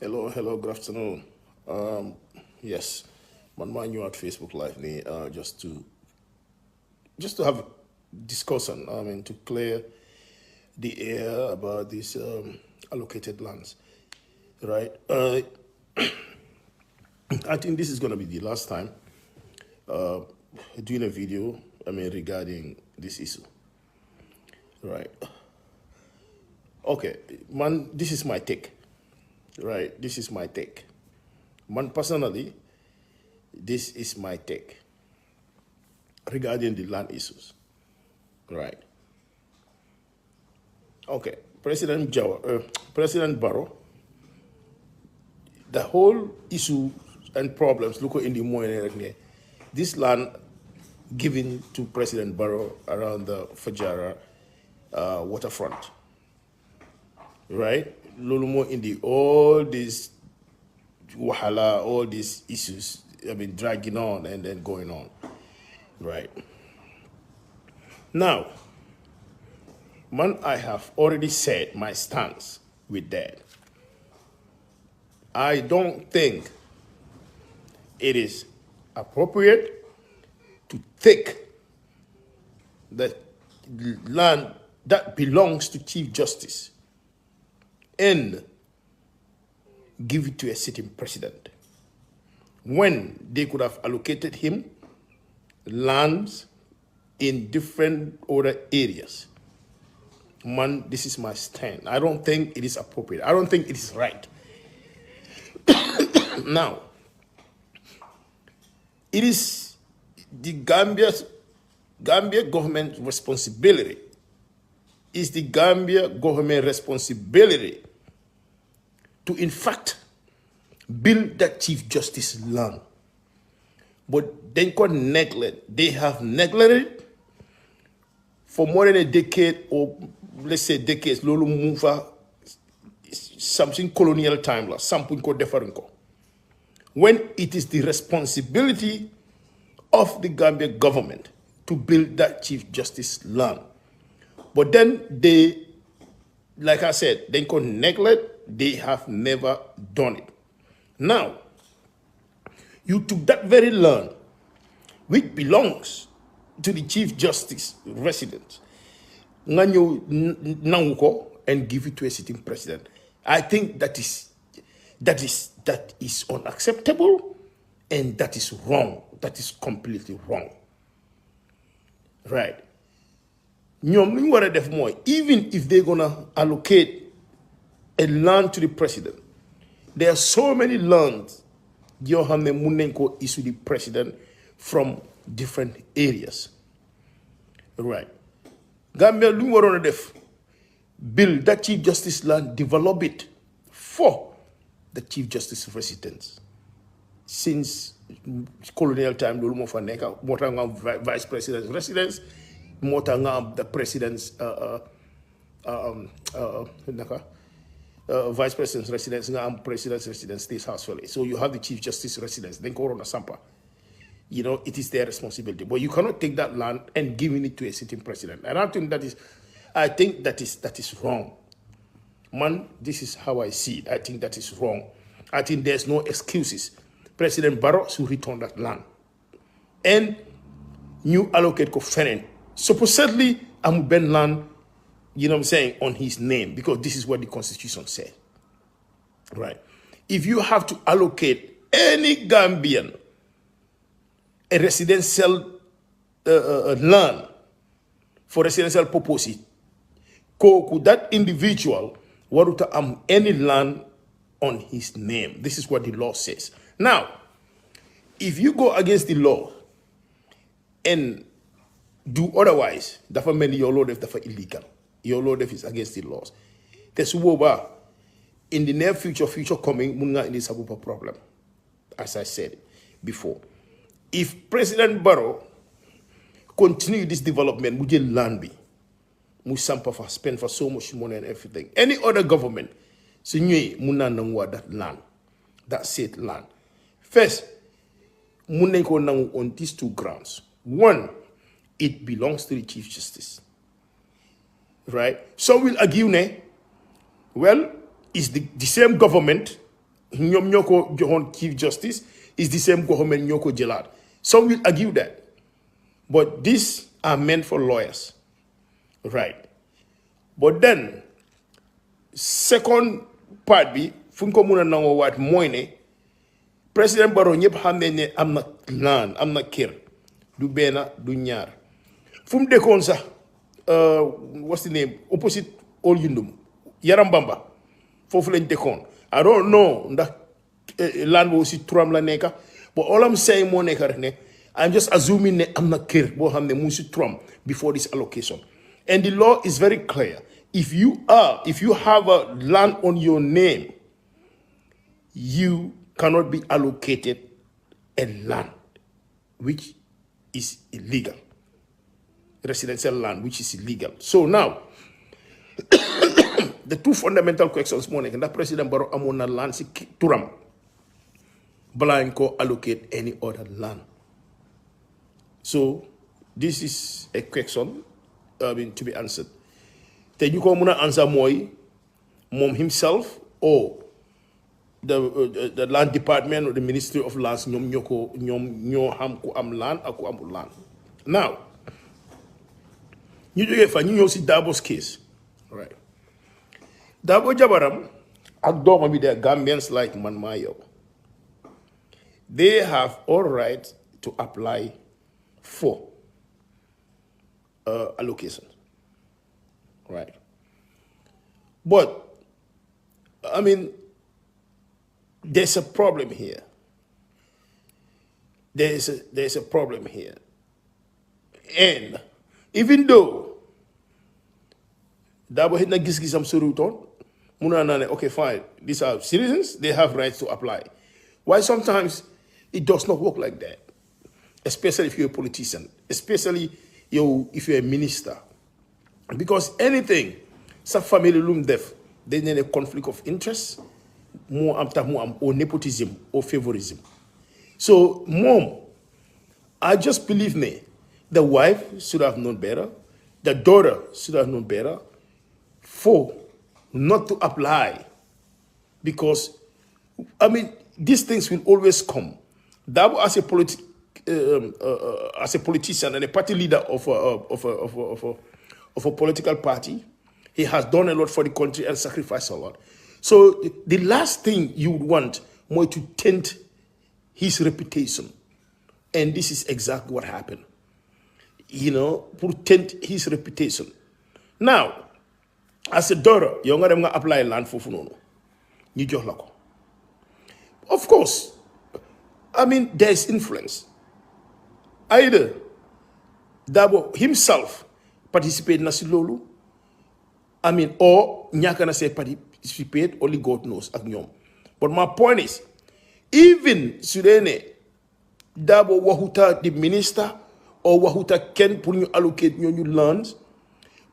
Hello, good afternoon. Yes, man, you at Facebook Live ni just to have discussion. I mean, to clear the air about these allocated lands, right? I think this is going to be the last time doing a video. I mean, regarding this issue, right? Okay, man, this is my take, right? This is my take. Man, personally, this is my take regarding the land issues, right? Okay, President Barrow, the whole issue and problems look in the morning. This land given to President Barrow around the Fajara waterfront, right? Lulumo in the all these wahala, all these issues have been dragging on and then going on, right? Now, man, I have already said my stance with that. I don't think it is appropriate to take the land that belongs to Chief Justice and give it to a sitting president when they could have allocated him lands in different other areas. Man, this is my stand. I don't think it is appropriate. I don't think it is right. Now, it is the Gambia government responsibility. It's the Gambia government responsibility to, in fact, build that Chief Justice land. But they got neglect. They have neglected for more than a decade, or let's say decades. Lolo Mufa, something colonial time, something called different. When it is the responsibility of the Gambia government to build that Chief Justice land. But then they, like I said, they could neglect, they have never done it. Now, you took that very land, which belongs to the Chief Justice residence, and give it to a sitting president. I think that is unacceptable, and that is wrong. That is completely wrong. Right. Even if they're gonna allocate a land to the president, there are so many lands Yohane Munenko is to the president from different areas. Right. Gambia Lumorona def build that Chief Justice land, develop it for the Chief Justice residence. Since colonial time, Lulumo Faneka, Motanga Vice President's residence, Motanga the President's Vice President's residence, and President's residence, State House. So you have the Chief Justice residence, then Corona Sampa. You know, it is their responsibility. But you cannot take that land and giving it to a sitting president. And I think that is wrong. Man, this is how I see it. I think that is wrong. I think there's no excuses. President Barrow should return that land. And you allocate Kofenen. Supposedly, I'm Ben land, you know what I'm saying, on his name, because this is what the Constitution said. Right. If you have to allocate any Gambian a residential land for residential purposes, could that individual waruta any land on his name? This is what the law says. Now, if you go against the law and do otherwise, that means your law is illegal. Your law is against the laws. In the near future coming, munga in this problem, as I said before. If President Barrow continue this development, muje land be, musampa spend for so much money and everything. Any other government, so muna nangwa that land, that said land. First, muna ko nang on these two grounds. One, it belongs to the Chief Justice. Right? Some will argue, well, it's the same government ñoom ñoo ko joxoon Chief Justice is the same government ñoo ko jëlaat. Some will argue that. But these are meant for lawyers. Right. But then, second part bi, fu ñu ko mën a nangoo waat mooy ne président Barrow ñëpp xam nañ ne am na land, am na kër, du benn du ñaar. Fu mu dëkkoon sax, what's the name, opposite Old Yundum, Yaram Bamba, foofu lañ dëkkoon. I don't know ndax land boobu si turam la nekka, but all I'm saying moo nekka rek ne, I'm just assuming ne am na kër boo xam ne mu si turam before this allocation. And the law is very clear. If you have a land on your name, you cannot be allocated a land which is illegal. Residential land which is illegal. So now, the two fundamental questions morning, and that President Barrow amona land si turam, blind ko allocate any other land. So this is a question to be answered. Te you ko muna answer moy mom himself or the land department or the Ministry of Lands ñoo xam ku am land ak ku amul land. Now, ñu jógee fa ñu ñëw si Darboe's case, right? Darboe jabaram ak doomam bi they are Gambians like man maa yow. They have all right to apply for allocation, right? But I mean, there's a problem here. There's a problem here. And even though Darboe hit na gis-gisam suruton, muna na ne, okay, fine, these are citizens, they have rights to apply. Why sometimes it does not work like that, especially if you're a politician, especially if you're a minister. Because anything, sa family lum def, they need a conflict of interest, or nepotism or favorism. So, mom, I just believe me, the wife should have known better, the daughter should have known better, for not to apply. Because, I mean, these things will always come. Darboe, as a politician and a party leader of a political party, he has done a lot for the country and sacrificed a lot. So the last thing you would want more to taint his reputation. And this is exactly what happened. To taint his reputation. Now, as a daughter, you're going to apply land for Funono. Of course, I mean, there's influence. Either Darboe himself participate in Nasilolu, I mean, or Nyakana say participate, only God knows. But my point is, even Sudene, Darboe Wahuta, the minister, or Wahuta can put you allocate new lands.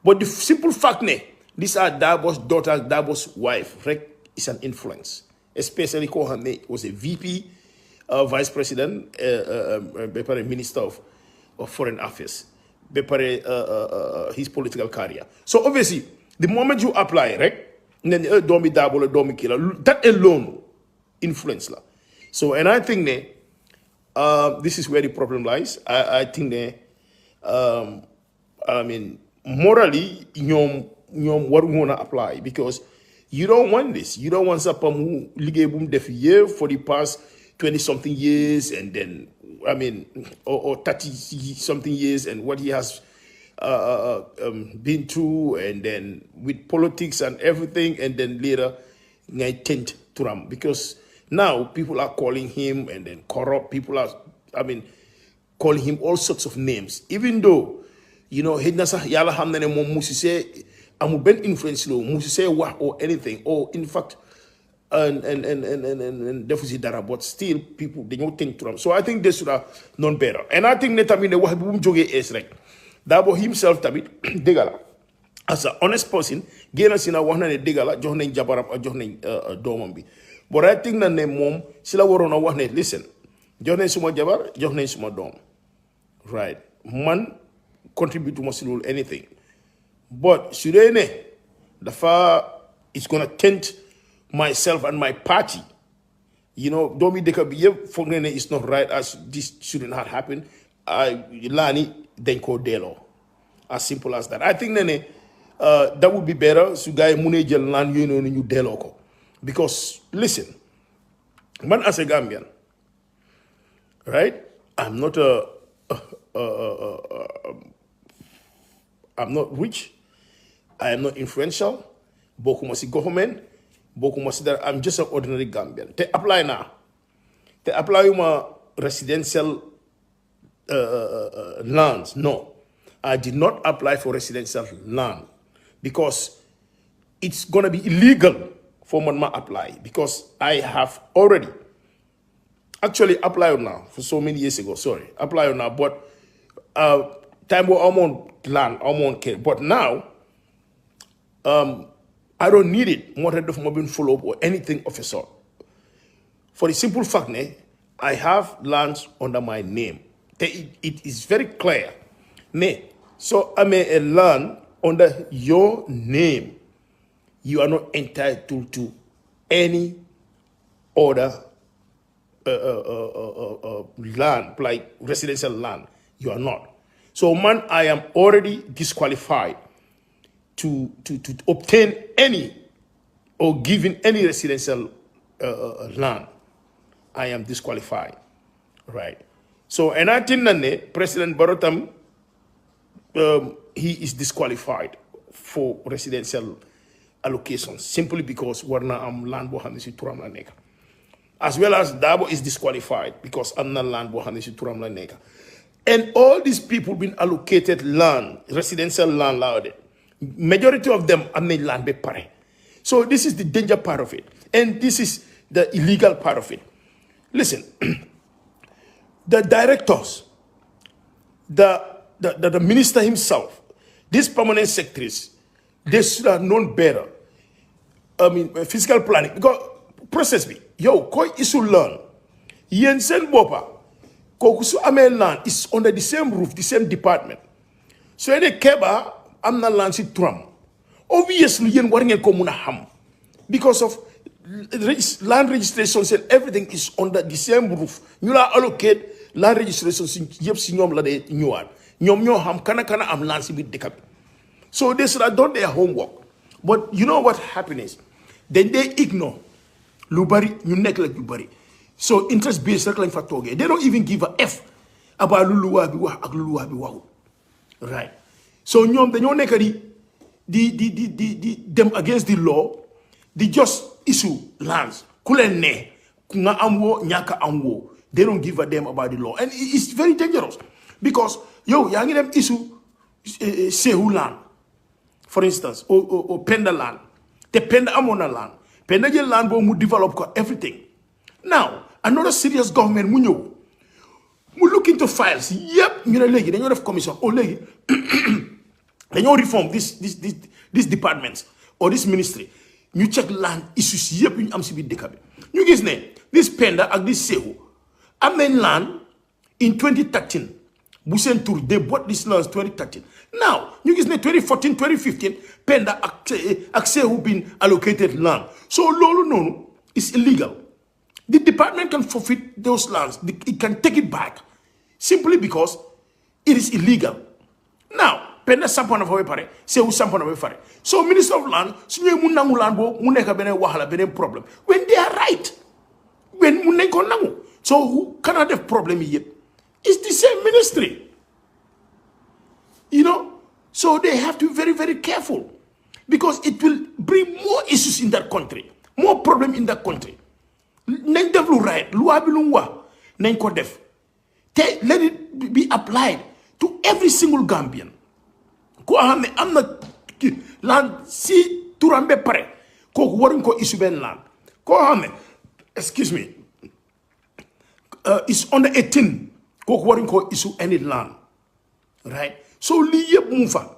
But the simple fact, these are Darboe's daughter, Darboe's wife, is an influence. Especially Kohane was a VP, vice president, minister of foreign affairs, his political career. So obviously, the moment you apply, right, then don't be Darboe, don't be killer. That alone influence la. So, and I think this is where the problem lies. I think I mean, morally, what we want to apply, because you don't want this. You don't want Sapamu Ligabum def year for the past 20-something years, and then, I mean, or 30-something years, and what he has been through, and then with politics and everything, and then later, I tend to ram. Because now people are calling him, and then corrupt people are, I mean, calling him all sorts of names. Even though, Hidnasa Yala Hamne mo Musise, amu ben influence lo, Musise wa or anything, or in fact, and deficit dara, but still people they don't think to them. So I think they should have known better. And I think that the wahibum joge is right. Darboe himself tabit degala as an honest person, gena sina wahna degala johne jabaram or johne domambi. But I think that the mom sila warona wahne listen. Johne suma jabar, johne suma dom. Right. Man contribute to Masilul anything. But Surene, the far is gonna taint myself and my party, You know, doomi dëkk bi yëpp foog ne it's not right, as this shouldn't have happened. Laani dañ koo delloo, as simple as that. I think that would be better su gars yi munee jël laan yooyu noonu ñu delloo ko, because listen, man as a Gambian, right, I'm not I'm not rich, I am not influential, bokkuma si government, bokkuma si dara, I'm just an ordinary Gambian. Te apply naa, te apply uma residential lands. No, I did not apply for residential land because it's gonna be illegal for man ma apply, because I have already actually applied now for so many years ago. Sorry, applied now, but time where I'm on land, I'm on care. But now, I don't need it. More than mobile follow up or anything of a sort. For the simple fact, I have lands under my name. It is very clear. So I may a land under your name. You are not entitled to any other land, like residential land. You are not. So, man, I am already disqualified to obtain any or given any residential land. I am disqualified, right? So, and I think that President Barotam, he is disqualified for residential allocations simply because warna am land bo xamne ci turam la nek, as well as Dabo is disqualified because am na land bo xamne ci turam la nek. And all these people been allocated land, residential land loud. Majority of them am na land be pare. So this is the danger part of it, and this is the illegal part of it. Listen, the directors, the minister himself, these permanent secretaries, they should have known better. I mean, fiscal planning. Because process me, yo, koi isu learn. Yen sen bopa, kokusu ame land is under the same roof, the same department. So ene keba amna land si tram. Obviously, yen waringen komuna ham because of land registrations and everything is under the same roof. You allocate land registrations yep si ñom la de ñuwat. Ñom ñoo ham kana am land si bit dekab. So they should have done their homework. But you know what happened is, then they ignore Lubari, you neglect Lubari. So interest based circling for Toge. They don't even give a F about Luluabiwa, Agluluabiwa. Right. So nyom the nekadi them against the law, they just issue lands. Kulene, kunga amwo, nyaka amwo. They don't give a damn about the law. And it's very dangerous. Because yangi them issue Sehu land. For instance, or Penda land. The Penda Amona land. Penda land will develop everything. Now, another serious government, we look into files. Yep, you know, they don't have commission. Or they don't reform these departments or this ministry. You check land issues. Yep, in MCB Dekabe. You guys name this Penda and this Sehu. Amen land in 2013. Busen Tour, they bought this land in 2013. Now, you guys know 2014, 2015, Penda Akse who been allocated land. So Lolo no, it's illegal. The department can forfeit those lands. It can take it back simply because it is illegal. Now, Penda Sampana for pare, Sehu Sampana for pare. So Minister of Land, Sunye Munangu land bo muneka bene wahala bene problem. When they are right, when muneko nangu. So who cannot have problem yet? It's the same ministry. You know? So they have to be very, very careful. Because it will bring more issues in that country. More problem in that country. Let it be applied to every single Gambian. I'm not land si turambe pare. Ko warin ko issue ben land. Excuse me. It's under 18. Ko warin ko issue any land. Right? So li yep mufa.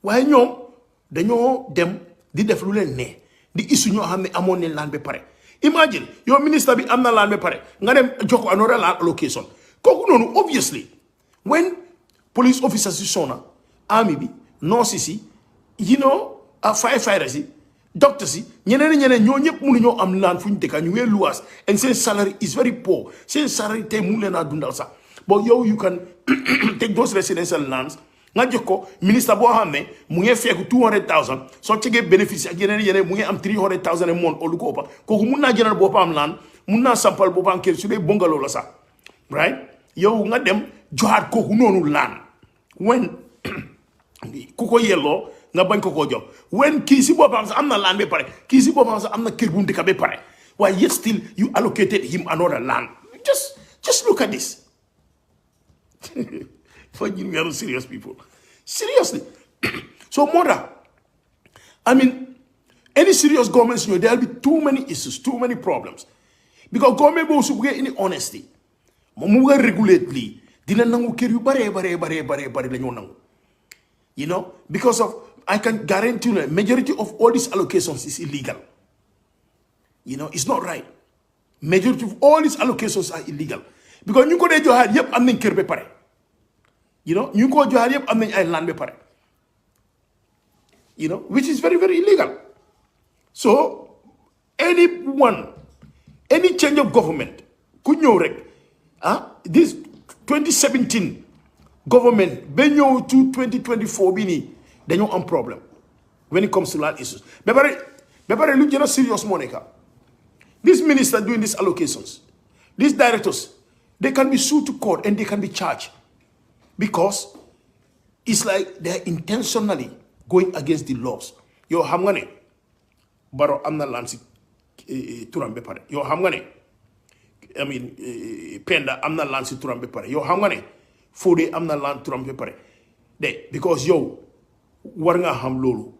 Why ñom dañoo dem di def lu len ne di issue ñoo xamne amone land be pare. Imagine your minister be amna land be pare nga dem joko another land allocation. Koku nonu obviously when police officers is sona army bi nurses, you know, firefighters, doctors yi ñeneen ñoo ñëpp mënu ñoo am land fuñ dëkka ñu ngee luwaas and seen salary is very poor seen salary tey mu leen a dundal sax but yow you can take those residential lands nga jox ko ministre boo xam ne mu ngi fekk 200,000 soo cegee bénéfice ak yeneen mu ngi am 300,000 a month lu ko ëppa kooku mun naa jëndal boppam land mun naa sampal boppam kër su dee bungalow la sax right yow nga dem joxaat kooku noonu land when ku ko yelloo nga bañ ko jox when kii si boppam sax am na land ba pare kii si boppam sax am na kër bu mu dëkk ba pare waaye yet still you allocated him another land just look at this. For you, we are serious people. Seriously. So, mother, I mean, any serious governments, there'll be too many issues, too many problems. Because government will get any honesty. Mamuga regulately. Dina nangu kiri bare. You know, because of, I can guarantee you, the majority of all these allocations is illegal. You know, it's not right. Majority of all these allocations are illegal. Because you go there, you have, yep, I'm in kirbe pare. You know, you go to yep, I'm in land be pare. You know, which is very, very illegal. So, anyone, any change of government, could you rek? This 2017 government, benyo to 2024 bini, then you have a problem when it comes to land issues. Bebare, look, you're serious, Monica. This minister doing these allocations, these directors, they can be sued to court and they can be charged because it's like they're intentionally going against the laws. Yo hamgane baro amna lansi turambe pare. Yo hamgane I mean penda amna lansi turambe pare. Yo hamgane fode amna lan turambe pare. They because yo warnga ham lolu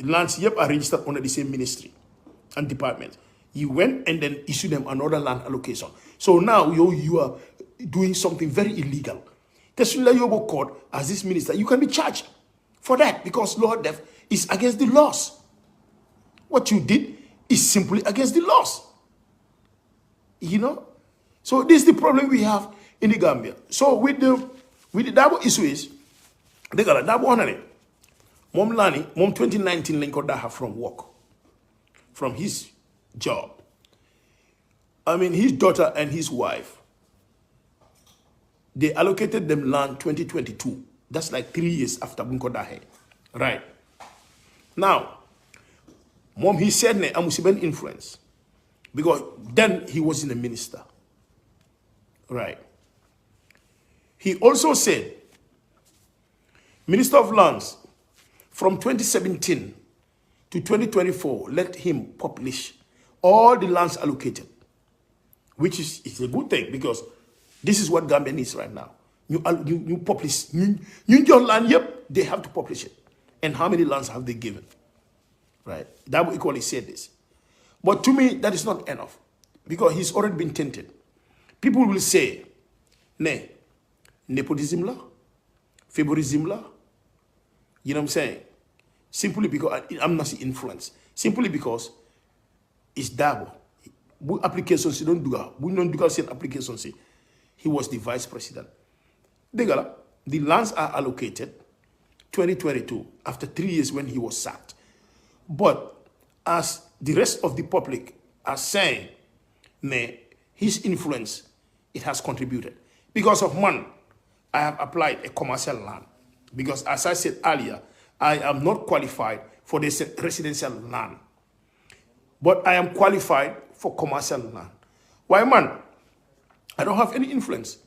lands yep are registered under the same ministry and department. You went and then issued them another land allocation. So now you are doing something very illegal. Tesula Yobo court as this minister, you can be charged for that because law death is against the laws. What you did is simply against the laws. You know? So this is the problem we have in the Gambia. So with the double issue is they got a double honor. Mom Lani, Mom 2019 Linko Daha from work. From his job. I mean, his daughter and his wife, they allocated them land 2022. That's like 3 years after Bunko Dahe. Right. Now, Mom, he said, ne amusiben influence. Because then he wasn't a minister. Right. He also said, Minister of Lands, from 2017 to 2024, let him publish all the lands allocated, which is it's a good thing because this is what Gambia needs right now. You publish, your land, yep, they have to publish it. And how many lands have they given? Right? That will equally say this. But to me, that is not enough because he's already been tainted. People will say, ne, nepotism la, favorism la, you know what I'm saying? Simply because I'm not influence. Simply because it's double. Applications don't do that. We don't do that. Applications. He was the vice president. The lands are allocated 2022 after 3 years when he was sacked. But as the rest of the public are saying, his influence, it has contributed. Because of one, I have applied a commercial land. Because as I said earlier, I am not qualified for the residential land. But I am qualified for commercial land. Why, man? I don't have any influence.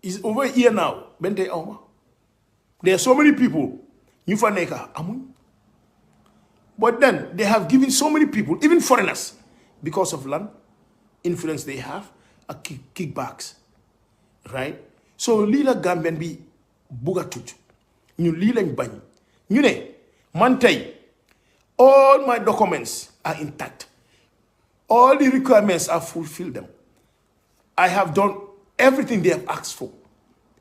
It's over here now. Bente Auma. There are so many people. Nyufaneka Amun. But then they have given so many people, even foreigners, because of land influence they have, kickbacks. Right? So Lila Gambian be bugatut. Ñu li lañ bañ. Ñu ne man tay all my documents are intact. All the requirements are fulfilled them. I have done everything they have asked for.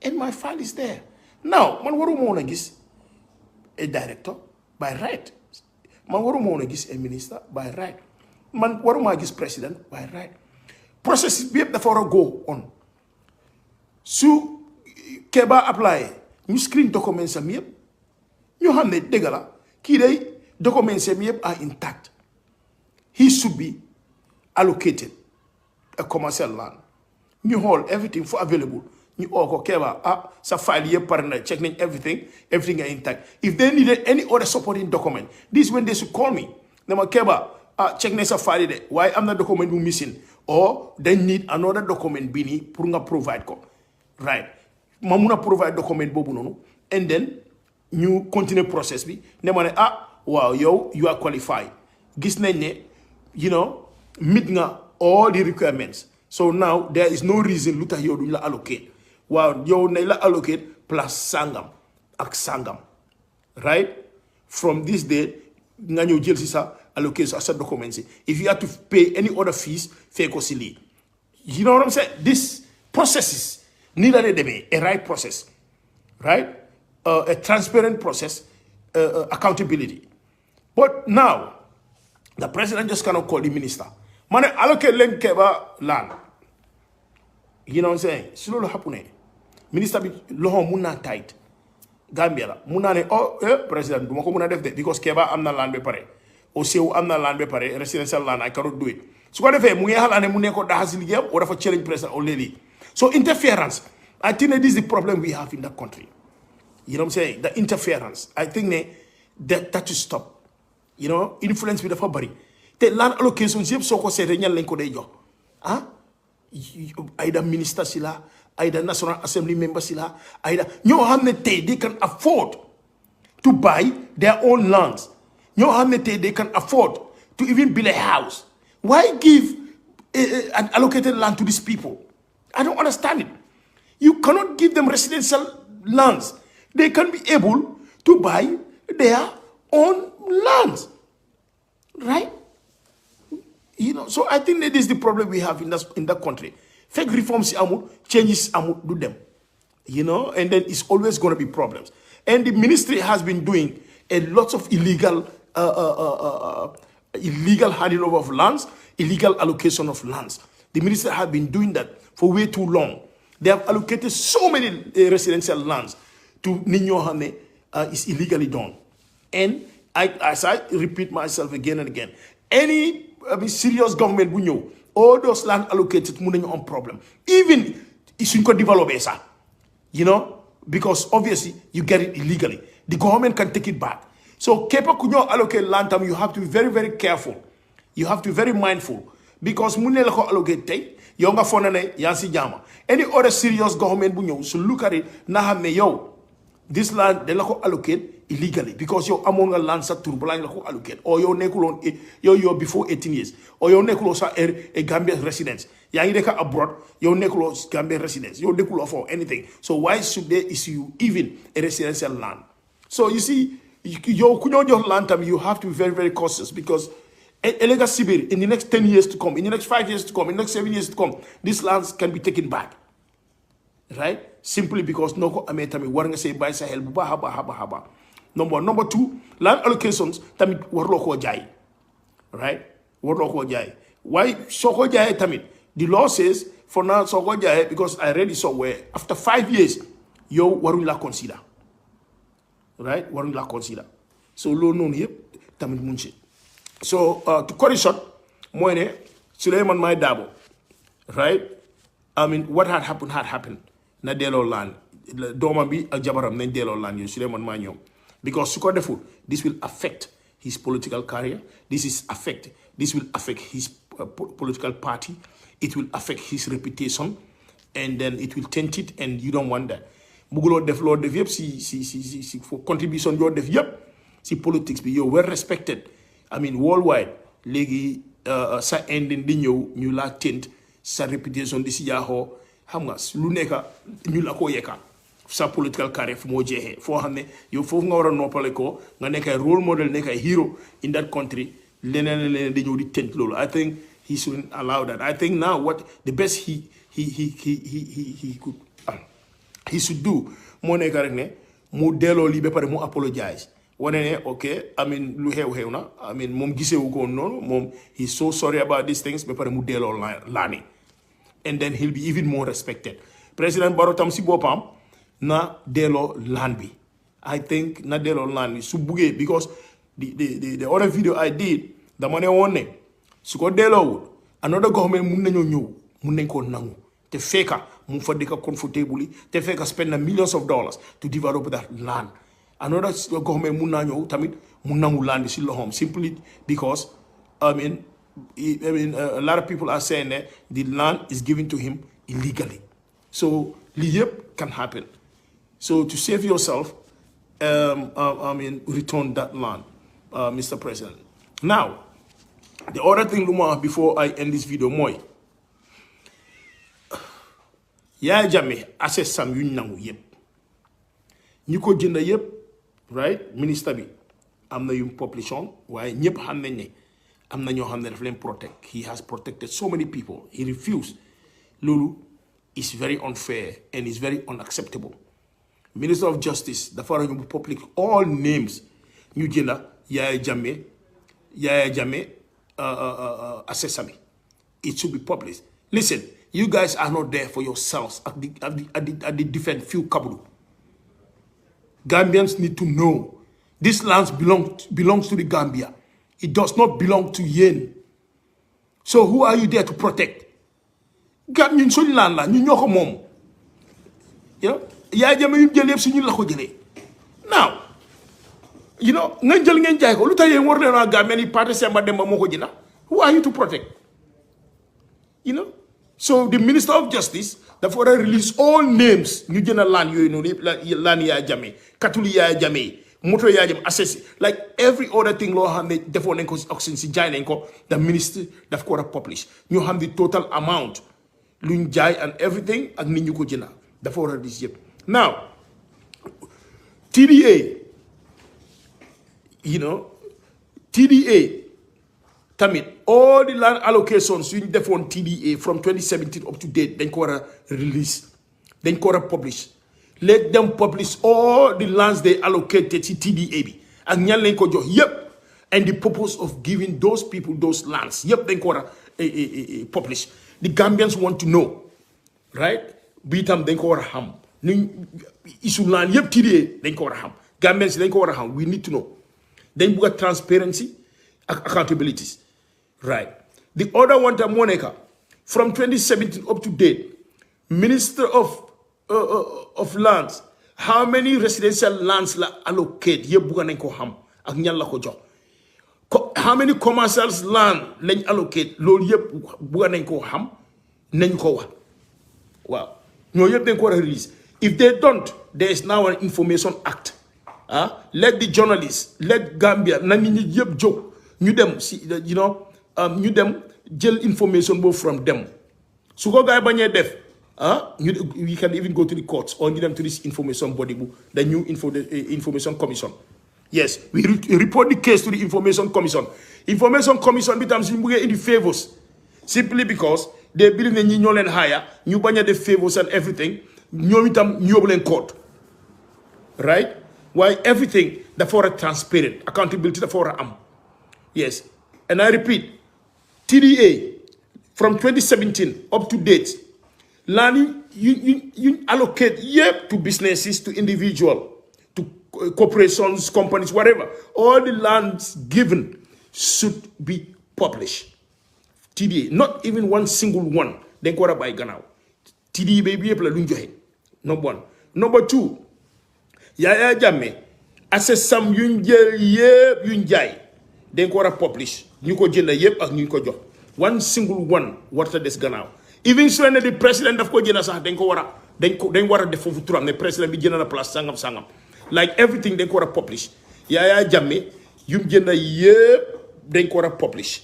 And my file is there. Now, man waru mo na gis a director by right. Man waru mo na gis a minister by right. Man waru ma gis president by right. Process bi yep dafa wara go on. Su Keba apply, ñu screen documents am yep. Ñu xamné dégg la ki day documents am yep are intact. he should be allocated a commercial land. You hold everything for available. You all sa file here partner checking everything is intact. If they needed any other supporting document, this is when they should call me. Nama keba check sa file there. Why am the document missing? Or they need another document bini pour provide ko. Right. Mamuna provide document bobu nono. And then you continue process bi. Nema wow, you are qualified. Gis nañ you know, meet nga all the requirements. So now there is no reason luta yo duñ la allocate. Wow, yo nañ la allocate plus sangam ak sangam. Right? From this day, nga ñew jël ci sa allocation sa documents. If you have to pay any other fees, fay ko ci li. You know what I'm saying? This processes need a right process. Right? A transparent process, accountability. But now, the president just cannot call the minister. Man, allocate len keba land. You know what I'm saying? Slowly happen. Minister be loho muna tight. Gambia la. Muna ne president do mako muna def de because keba am na land be pare. O sew am na land be pare residential land I cannot do it. So what if mu ngi halane mu ne ko da hasil yeb or dafa challenge president already. So interference. I think that this is the problem we have in that country. You know what I'm saying? The interference. I think that should stop. You know, influence with the fabric. The land allocation so ko se renyal len ko dey jox. Either minister sila, either National Assembly member sila, either ñoo xamne tay they can afford to buy their own lands. ñoo xamne tay they can afford to even build a house. Why give an allocated land to these people? I don't understand it. You cannot give them residential lands. They can be able to buy their own lands. Right? You know, so I think that is the problem we have in that country. Fake reforms, changes, do them. You know, and then it's always going to be problems. And the ministry has been doing a lot of illegal handing over of lands, illegal allocation of lands. The ministry has been doing that for way too long. They have allocated so many residential lands to Ninyo Hame is illegally done. And as I repeat myself again and again, any serious government will know all those land allocated on problem. Even if you can develop it, you know, because obviously you get it illegally. The government can take it back. So kepa kunyo allocate land time, you have to be very, very careful. You have to be very mindful. Because munne lako allocate tay, yonga fonane yansi jama. Any other serious government will know, so look at it, nahame yo, this land they lako allocate illegally because you're among a land sa turbulang lako allocate or your nekulon you're before 18 years or your nekulo sa a Gambian residence. Yang deka abroad, your nekulo Gambian residence, your nekulo for anything. So why should they issue even a residential land? So you see, your land time you have to be very, very cautious because in the next 10 years to come, in the next 5 years to come, in the next 7 years to come, these lands can be taken back. Right? Simply because no ametami waranga say by sa help haba. Number two, land allocations tamit warlo ko jay. Right? Warlo ko jay. Why soko jay tamit? The law says for now soko jay because I already saw where after 5 years yo waruñ la consider. Right? Waruñ la consider. So lo non yep tamit munchi. So to cut it short, moine Suleiman Mai Dabo. Right? I mean what had happened. Na delo land. Doma bi ak jabaram nañ delo land yo Suleiman Mai ñom. Because this will affect his political career. This will affect his political party. It will affect his reputation, and then it will taint it. And you don't want that. Bugulo def Lord def yep si for contribution your def yep si politics be you're well respected. I mean worldwide. Legi sa ending di ñu la taint sa reputation di si yaho xam nga lu nekk ñu la ko yeka. Sa political career for mo jehe for xamne yow fofu nga wara noppale ko nga nek ay role model nek ay hero in that country leneen dañu di tent lolu. I think he shouldn't allow that. I think now what the best he should do mo nek rek ne mu delo li be pare mu apologize wone ne okay I mean lu xew na I mean mom gisewu ko non mom he's so sorry about these things be pare mu delo lani and then he'll be even more respected. President Barrow tam si bopam na delo land bi. I think na delo land bi su buge because the other video I did the money one su ko delawul another government mun nañu ñew mun nañ ko nangu te feka mu fa dika comfortably te feka spend millions of dollars to develop that land. Another government mun na ñew tamit mu nangu land ci loxom simply because I mean a lot of people are saying that the land is given to him illegally. So liyep can happen. So to save yourself, I mean, return that land, Mr. President. Now, the other thing, Luma, before I end this video, moi, ya jame assess some yun nangu yep. Nyuko jenda yep, right? Minister bi, am na yum population, why nyep hamne ne, am na nyo hamne flame protect. He has protected so many people. He refused. Lulu is very unfair and is very unacceptable. Minister of Justice, the foreign public, all names, New Jena, Yaya Jame, Assessami. It should be published. Listen, you guys are not there for yourselves at the different few Kabulu. Gambians need to know this land belongs to the Gambia. It does not belong to Yen. So who are you there to protect? Gambian suñ land la ñu ñoko mom. You know? Yaay jame yu jël yëpp suñu la ko jëlé now you know nga jël ngeen jaay ko lu tay yeen war leen na Gambien yi parti Semba Demba moko jëna who are you to protect, you know? So the Minister of Justice therefore release all names ñu jëna land yoy nonu land Yaay Jame katuli Yaay Jame moto Yaay Jame assess like every other thing lo xamne defo nañ ko auction ci jaay nañ ko the minister daf ko publish ñu xam the total amount luñ jaay and everything ak nit ñu ko jëna dafa wara dis yépp. Now, TDA, you know, TDA, tamit, all the land allocations you def on TDA from 2017 up to date, then quarter release, then quarter publish. Let them publish all the lands they allocated to TDA. And yep, and the purpose of giving those people those lands, yep, then quarter publish. The Gambians want to know, right? Bitam then quarter ham. Issue land yep TDA dañ ko wara xam Gambians dañ ko wara xam we need to know dañ buga transparency and accountabilities, right? The other one to Monica from 2017 up to date, Minister of Lands, how many residential lands la allocate yep buga nañ ko xam ak ñan la ko jox, how many commercial land lañ allocate lool yep buga nañ ko xam nañ ko wax waaw ñoo yep dañ ko wara release. If they don't, there is now an Information Act. Let the journalists, let Gambia, joke, you them, you know, you them, jail information both from them. So go guy banye def, we can even go to the courts or give them to this information body, the new Information Commission. Yes, we report the case to the Information Commission. Information Commission becomes in the favors, simply because they believe in you and higher, you banye the favors and everything. In court, right? Why everything for a transparent accountability for a yes, and I repeat, TDA from 2017 up to date, land you allocate to businesses, to individual, to corporations, companies, whatever. All the lands given should be published. TDA, not even one single one. Then go by Ghana. TDA baby lunjohe. Number one. Number two, Yaya Jame, assess some yunjel yep yunjai. Then go publish. You go jenda yep ak you go. One single one water this Ghana. Even so the president of Kojina sa then go wara the futuram the president be general plus sangam. Like everything they go publish. Yaya Jame, yunjenda yep then go publish.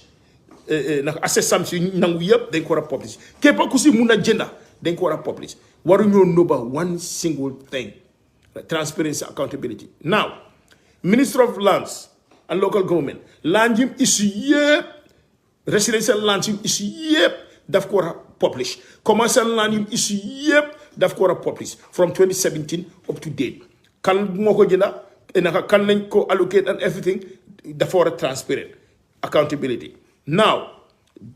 Assess something nangu yep then go publish. Kepa kusi muna agenda then go publish. What do you know about one single thing? Transparency, accountability. Now, Minister of Lands and Local Government, land him is yep, residential land him is yep, they've published. Commercial land him is yep, they've published from 2017 up to date. Can moko jena, can ko allocate and everything, therefore transparent, accountability. Now,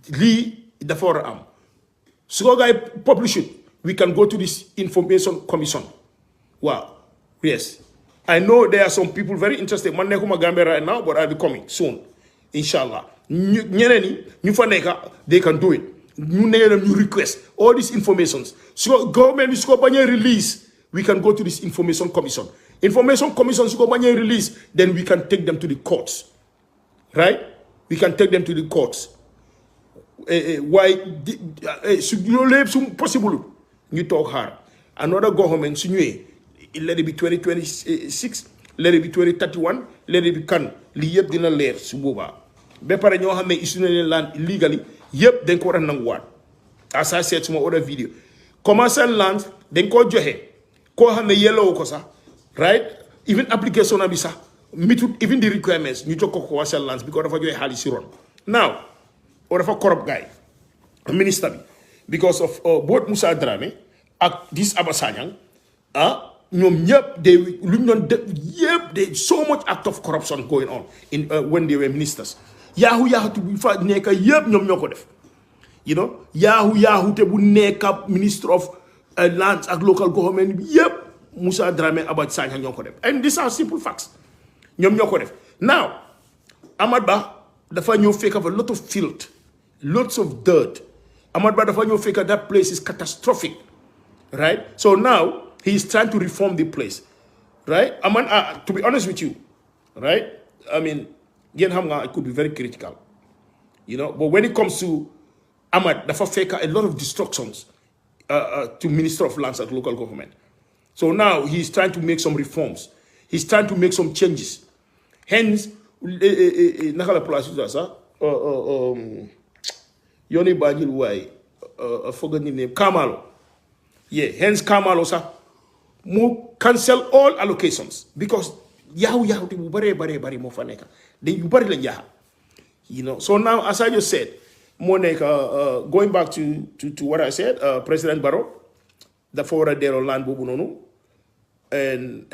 Lee, therefore so guy publish it. We can go to this Information Commission. Wow. Yes. I know there are some people very interested. Man, right now, but I'll be coming soon. Inshallah. ñeneen ñu fa nekk they can do it ñu nee dem ñu request all these informations so government bi su ko bañee release we can go to this information commission su ko bañee release then we can take them to the courts right we can take them to the courts waaye su loolu yëpp su possible ñu toog xaar another government su ñëwee let it be 2026 let it be 2031 let it be kan lii yëpp dina leer su boobaa ba pare ñoo xam ne issue na leen land illegally yëpp dañ ko war a nanguwaat as I said suma other video commercial land dañ koo joxe koo xam ne yelloo ko sax right even application bi sax mitut even the requirements ñu jox ko commercial lands because dafa joxe xaalis si ron now o dafa korop gaay minister bi because of both Musa Dramé ak this Abasanyang ñoom ñëpp they lu ñu doon def yëpp they so much act of corruption going on in when they were ministers yaaxu bu fa nekk yëpp ñoom ñoo ko def you know yaaxu te bu nekk minister of lands ak local government bi yëpp Musa Dramé Abasanyang ñoo ko def and these are simple facts ñoom ñoo ko def now Amad Bah dafa ñëw fekk a lot of filth lots of dirt Amad Bah dafa ñëw fekk that place is catastrophic right so now he is trying to reform the place right to be honest with you right I mean yéen xam nga it could be very critical you know but when it comes to Amad dafa fekk a lot of destructions to Minister of Lands and local government so now he is trying to make some reforms he's trying to make some changes hence naka la place sax Yoni Bajil way I forgot the name Kamalo yeah hence Kamalo sax mu cancel all allocations because yaaxu te bu bare moo fa nekk dañ yu bari lañ yaaxa you know so now as I just said moo nekk going back to what I said President Barrow dafa war a delloo land boobu noonu and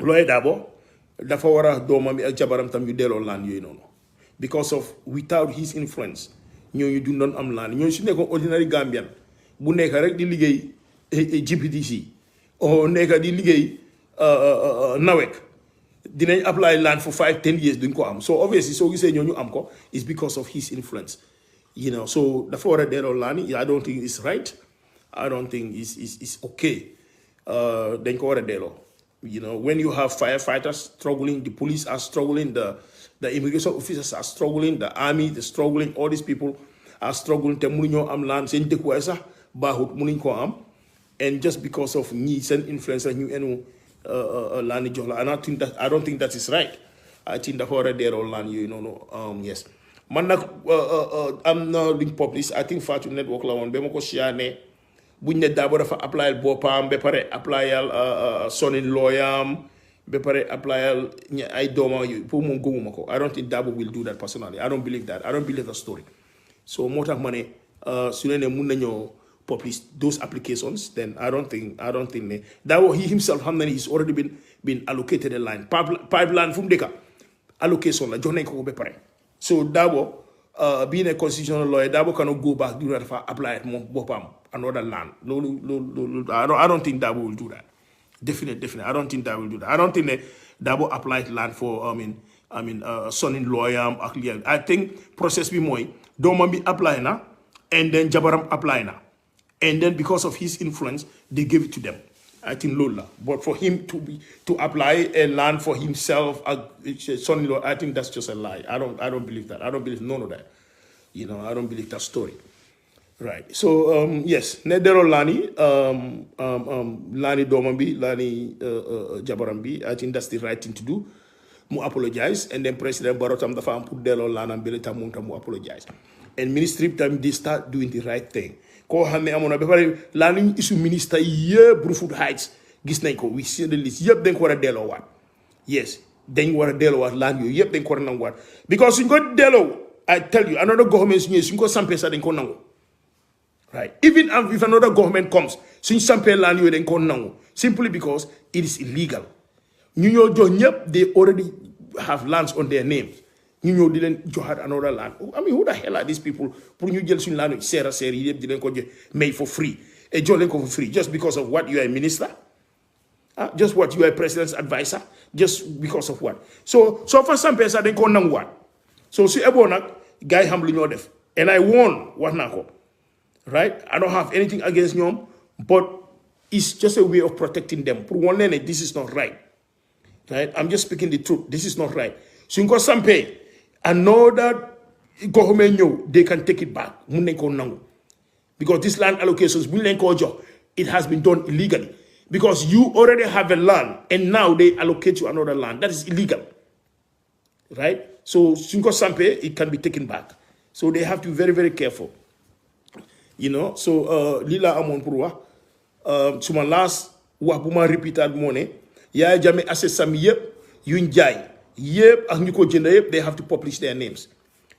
Lawyer Darboe dafa war a doomam ak jabaram tam yu delloo land yooyu noonu because of without his influence ñooñu du doon am land ñooñu su nekkoon ordinary Gambian bu nekk rek di liggéey GPTC o nekk di liggéey NAWEC dinañ apply land for 5-10 years duñ ko am so obviously soo gisee ñooñu am ko is because of his influence you know so dafa war a delloo land I don't think it's right I don't think it's okay dañ ko war a delloo you know when you have firefighters struggling the police are struggling the immigration officers are struggling the army they're struggling all these people are struggling te mënuñoo am land seen dëkkuwaay sax baaxut mënuñ koo am and just because of ñii seen influence ñu enu land jox la I don't think that is right I think dafa war a delloo land yooyu noonu yes man nag am na liñ publish I think Fatou Network la woon ba ma ko siyaane buñ ne Darboe dafa applyal boppam ba pare applyal sonin looyam ba pare applyal ay doomam yooyu pour moom gëmuma ko I don't think Darboe will do that personally I don't believe that story so moo tax ma ne su ne mun nañoo publish those applications then I don't think ne Darboe he himself xam na ne he's already been allocated a line pipeline fu mu dëkka allocation la jox nañ ko ba pare so Darboe being a constitutional lawyer Darboe cannot go back do that for apply it moom boppam another land loolu I don't think Darboe will do that definitely I don't think Darboe will do that I don't think ne Darboe applied land for I mean sonin lawyer ak lii I think process bi mooy doomam bi apply na and then jabaram apply na and then because of his influence they gave it to them I think loolu la but for him to apply a land for himself son-in-law I think that's just a lie I don't believe that I don't believe none of that you know I don't believe that story right so yes ne delloo laani doomam bi laani jabaram bi I think that's the right thing to do mu apologize and then President Barrow tam dafa am pour delloo laanam bi tam moom tam mu apologize and ministry tam they start doing the right thing koo xam ne amoon na ba pare laa nañu issue ministre yëpp Brufut Heights gis nañ ko we see the list yëpp dañ ko war a delloowaat yes dañ war a delloowaat laan yooyu yëpp dañ ko war a nanguwaat because suñ ko delloo I tell you another government su ñëwee suñ ko sampee sax dañ ko nangu right even if another government comes suñ sampee laan yooyu dañ ko nangu simply because it is illegal ñu ñoo jox ñëpp they already have lands on their names ñu ñëw di leen joxaat another land I mean who the hell are these people pour ñu jël suñu land seera seer yi yëpp di leen ko jox may for free et jox leen ko for free just because of what you are a minister Just what? You are a president's advisor? Just because of what? So for some person, they call nang what? So see, everyone, guy humbling your def. And I won what nako. Right? I don't have anything against them, but it's just a way of protecting them. For one lane, this is not right. Right? I'm just speaking the truth. This is not right. So you got some pay. I know that government know they can take it back. Because this land allocations, it has been done illegally. Because you already have a land and now they allocate you another land. That is illegal. Right? So Sunko Sampe, it can be taken back. So they have to be very, very careful. You know, so Lila Amon Purwa, to my last Wapuma repeated money, ya Jame Assessam yep, Yun Jai, yep, and you yep, they have to publish their names.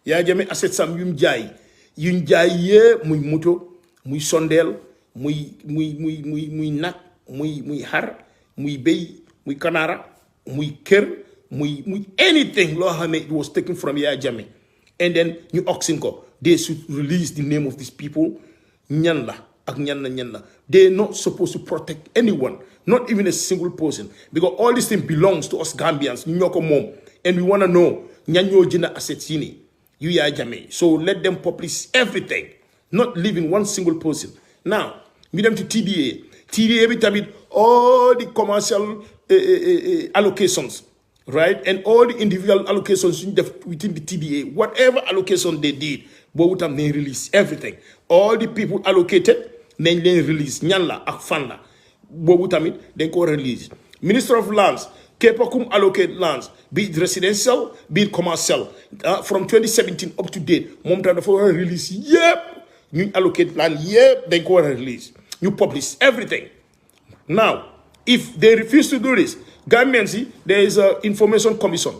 Ya Jame Assessam Yun Jai, ye, muy muto, muy sondel, muy nak, muy har, muy bay, muy kanara, muy ker, muy anything, Lord, it was taken from Ya Jame. And then you Oxinko, they should release the name of these people. Nyanla, ak nyanla. They're not supposed to protect anyone, not even a single person, because all this thing belongs to us Gambians, Nyoko mom, and we want to know Nyanyo Jina Assetini, ya Jame. So let them publish everything, not leaving one single person. Now, meet them to TDA. TDA with all the commercial allocations, right? And all the individual allocations within the TDA, whatever allocation they did, but they release everything. All the people allocated, then they release. Nyanla, Akfanla, Bobutamit, then go release. Minister of Lands, Kepakum allocate lands, be it residential, be it commercial. From 2017 up to date, Momta for release, yep. You allocate land, yep, then go release. You publish everything. Now, if they refuse to do this, Gambians, there is an information commission.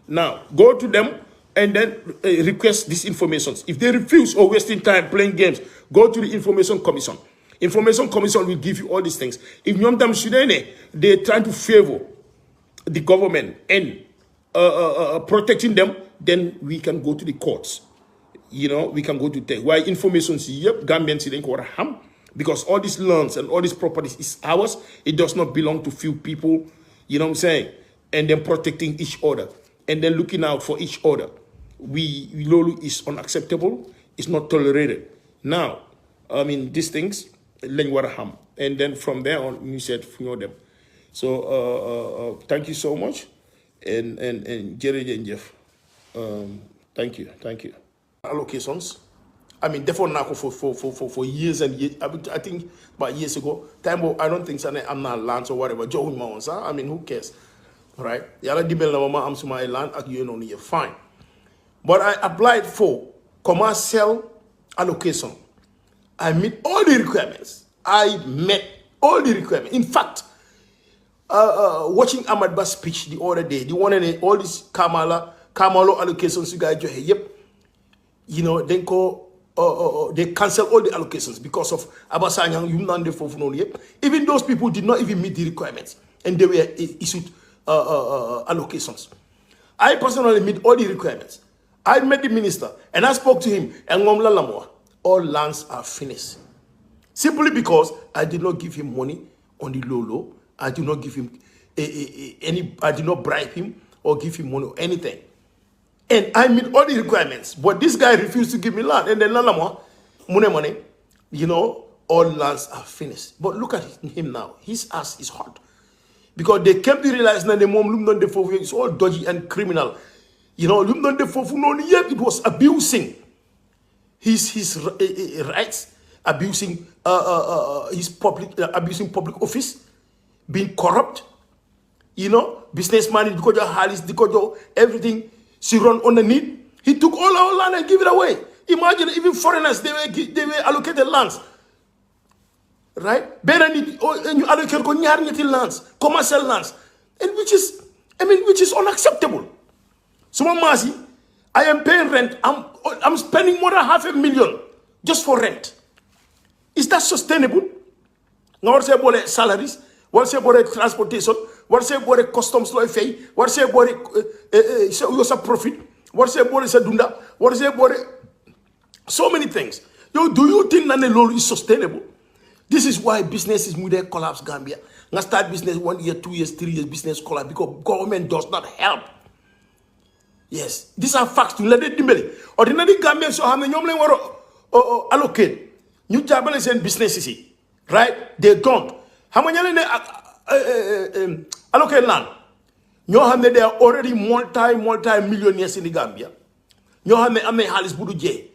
Now, go to them and then request these informations. If they refuse or wasting time playing games, go to the information commission. Information commission will give you all these things. If they're trying to favor the government and protecting them, then we can go to the courts. You know, we can go to take. Why information? Yep, Gambians didn't go ham because all these lands and all these properties is ours. It does not belong to few people. You know what I'm saying? And then protecting each other and then looking out for each other. Lolu is unacceptable. It's not tolerated. Now, I mean, these things, Lengwaraham. And then from there on, you said, you know them. So, thank you so much. And Jerry and Jeff, thank you. Allocations. I mean, therefore, now for years and years, I think about years ago, time, I don't think I'm not lands or whatever. I mean, who cares? Right? Yala dibel na mama am suma land ak you know you're fine. But I applied for commercial allocation. I meet all the requirements. In fact, watching Ahmad Ba's speech the other day, the one and all these Kamalo allocations you guys do, yep. You know, then they cancel all the allocations because of Abasanyang, yep. Even those people did not even meet the requirements and they were issued allocations. I personally meet all the requirements. I met the minister and I spoke to him and all lands are finished. Simply because I did not give him money on the low. I did not give him I did not bribe him or give him money or anything. And I meet all the requirements. But this guy refused to give me land. And then money, you know, all lands are finished. But look at him now. His ass is hot. Because they came to realize that the mom is all dodgy and criminal. You know, it was abusing his rights, abusing abusing public office, being corrupt. You know, businessman, because everything she run underneath. He took all our land and gave it away. Imagine even foreigners, they were allocated lands. Right? And you allocate lands, commercial lands, and which is unacceptable. So I am paying rent. I'm spending more than $500,000 just for rent. Is that sustainable? Now what's about salaries? What's about transportation? What's about customs law fee? What's about your profit? What's about dunda? What's about so many things? Do you think that the law is sustainable? This is why businesses will collapse Gambia. nga start business 1 year 2 years 3 years business collapse because government does not help. Yes, these are facts. To let it dimbele. Ordinary Gambians so have ñom lañ waro allocate. Ñu jabale sen business ici. Right? They don't. Xam nga ñale ne allocate land. Ñoo xam ne they are already multi millionaires in the Gambia. Ñoo xam ne am nañ xaalis bu du jee.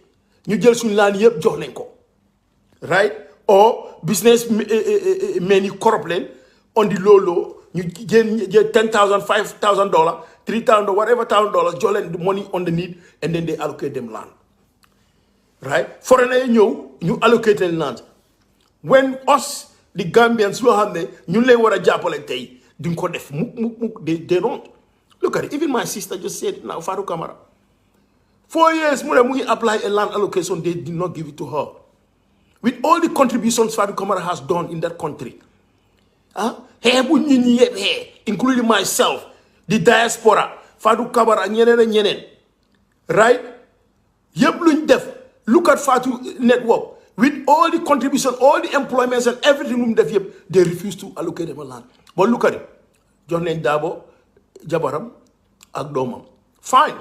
Ñu jël suñu land yëpp jox nañ ko. Right? Or business men yi corrupt leen on the low. You get $10,000, $5,000, $3,000, whatever $1,000, join the money on the need, and then they allocate them land. Right? Foreigner, you allocate them land. When us, the Gambians, you lay what a japole day, they don't. Look at it. Even my sister just said it now, Faru Kamara. 4 years, we apply a land allocation, they did not give it to her. With all the contributions Faru Kamara has done in that country. Including myself, the diaspora, Fatu Kabara, nyenen. Right? Look at Fatu network. With all the contribution, all the employments and everything, they refuse to allocate them a land. But look at it. John Dabo, Jabaram, Agdomam. Fine.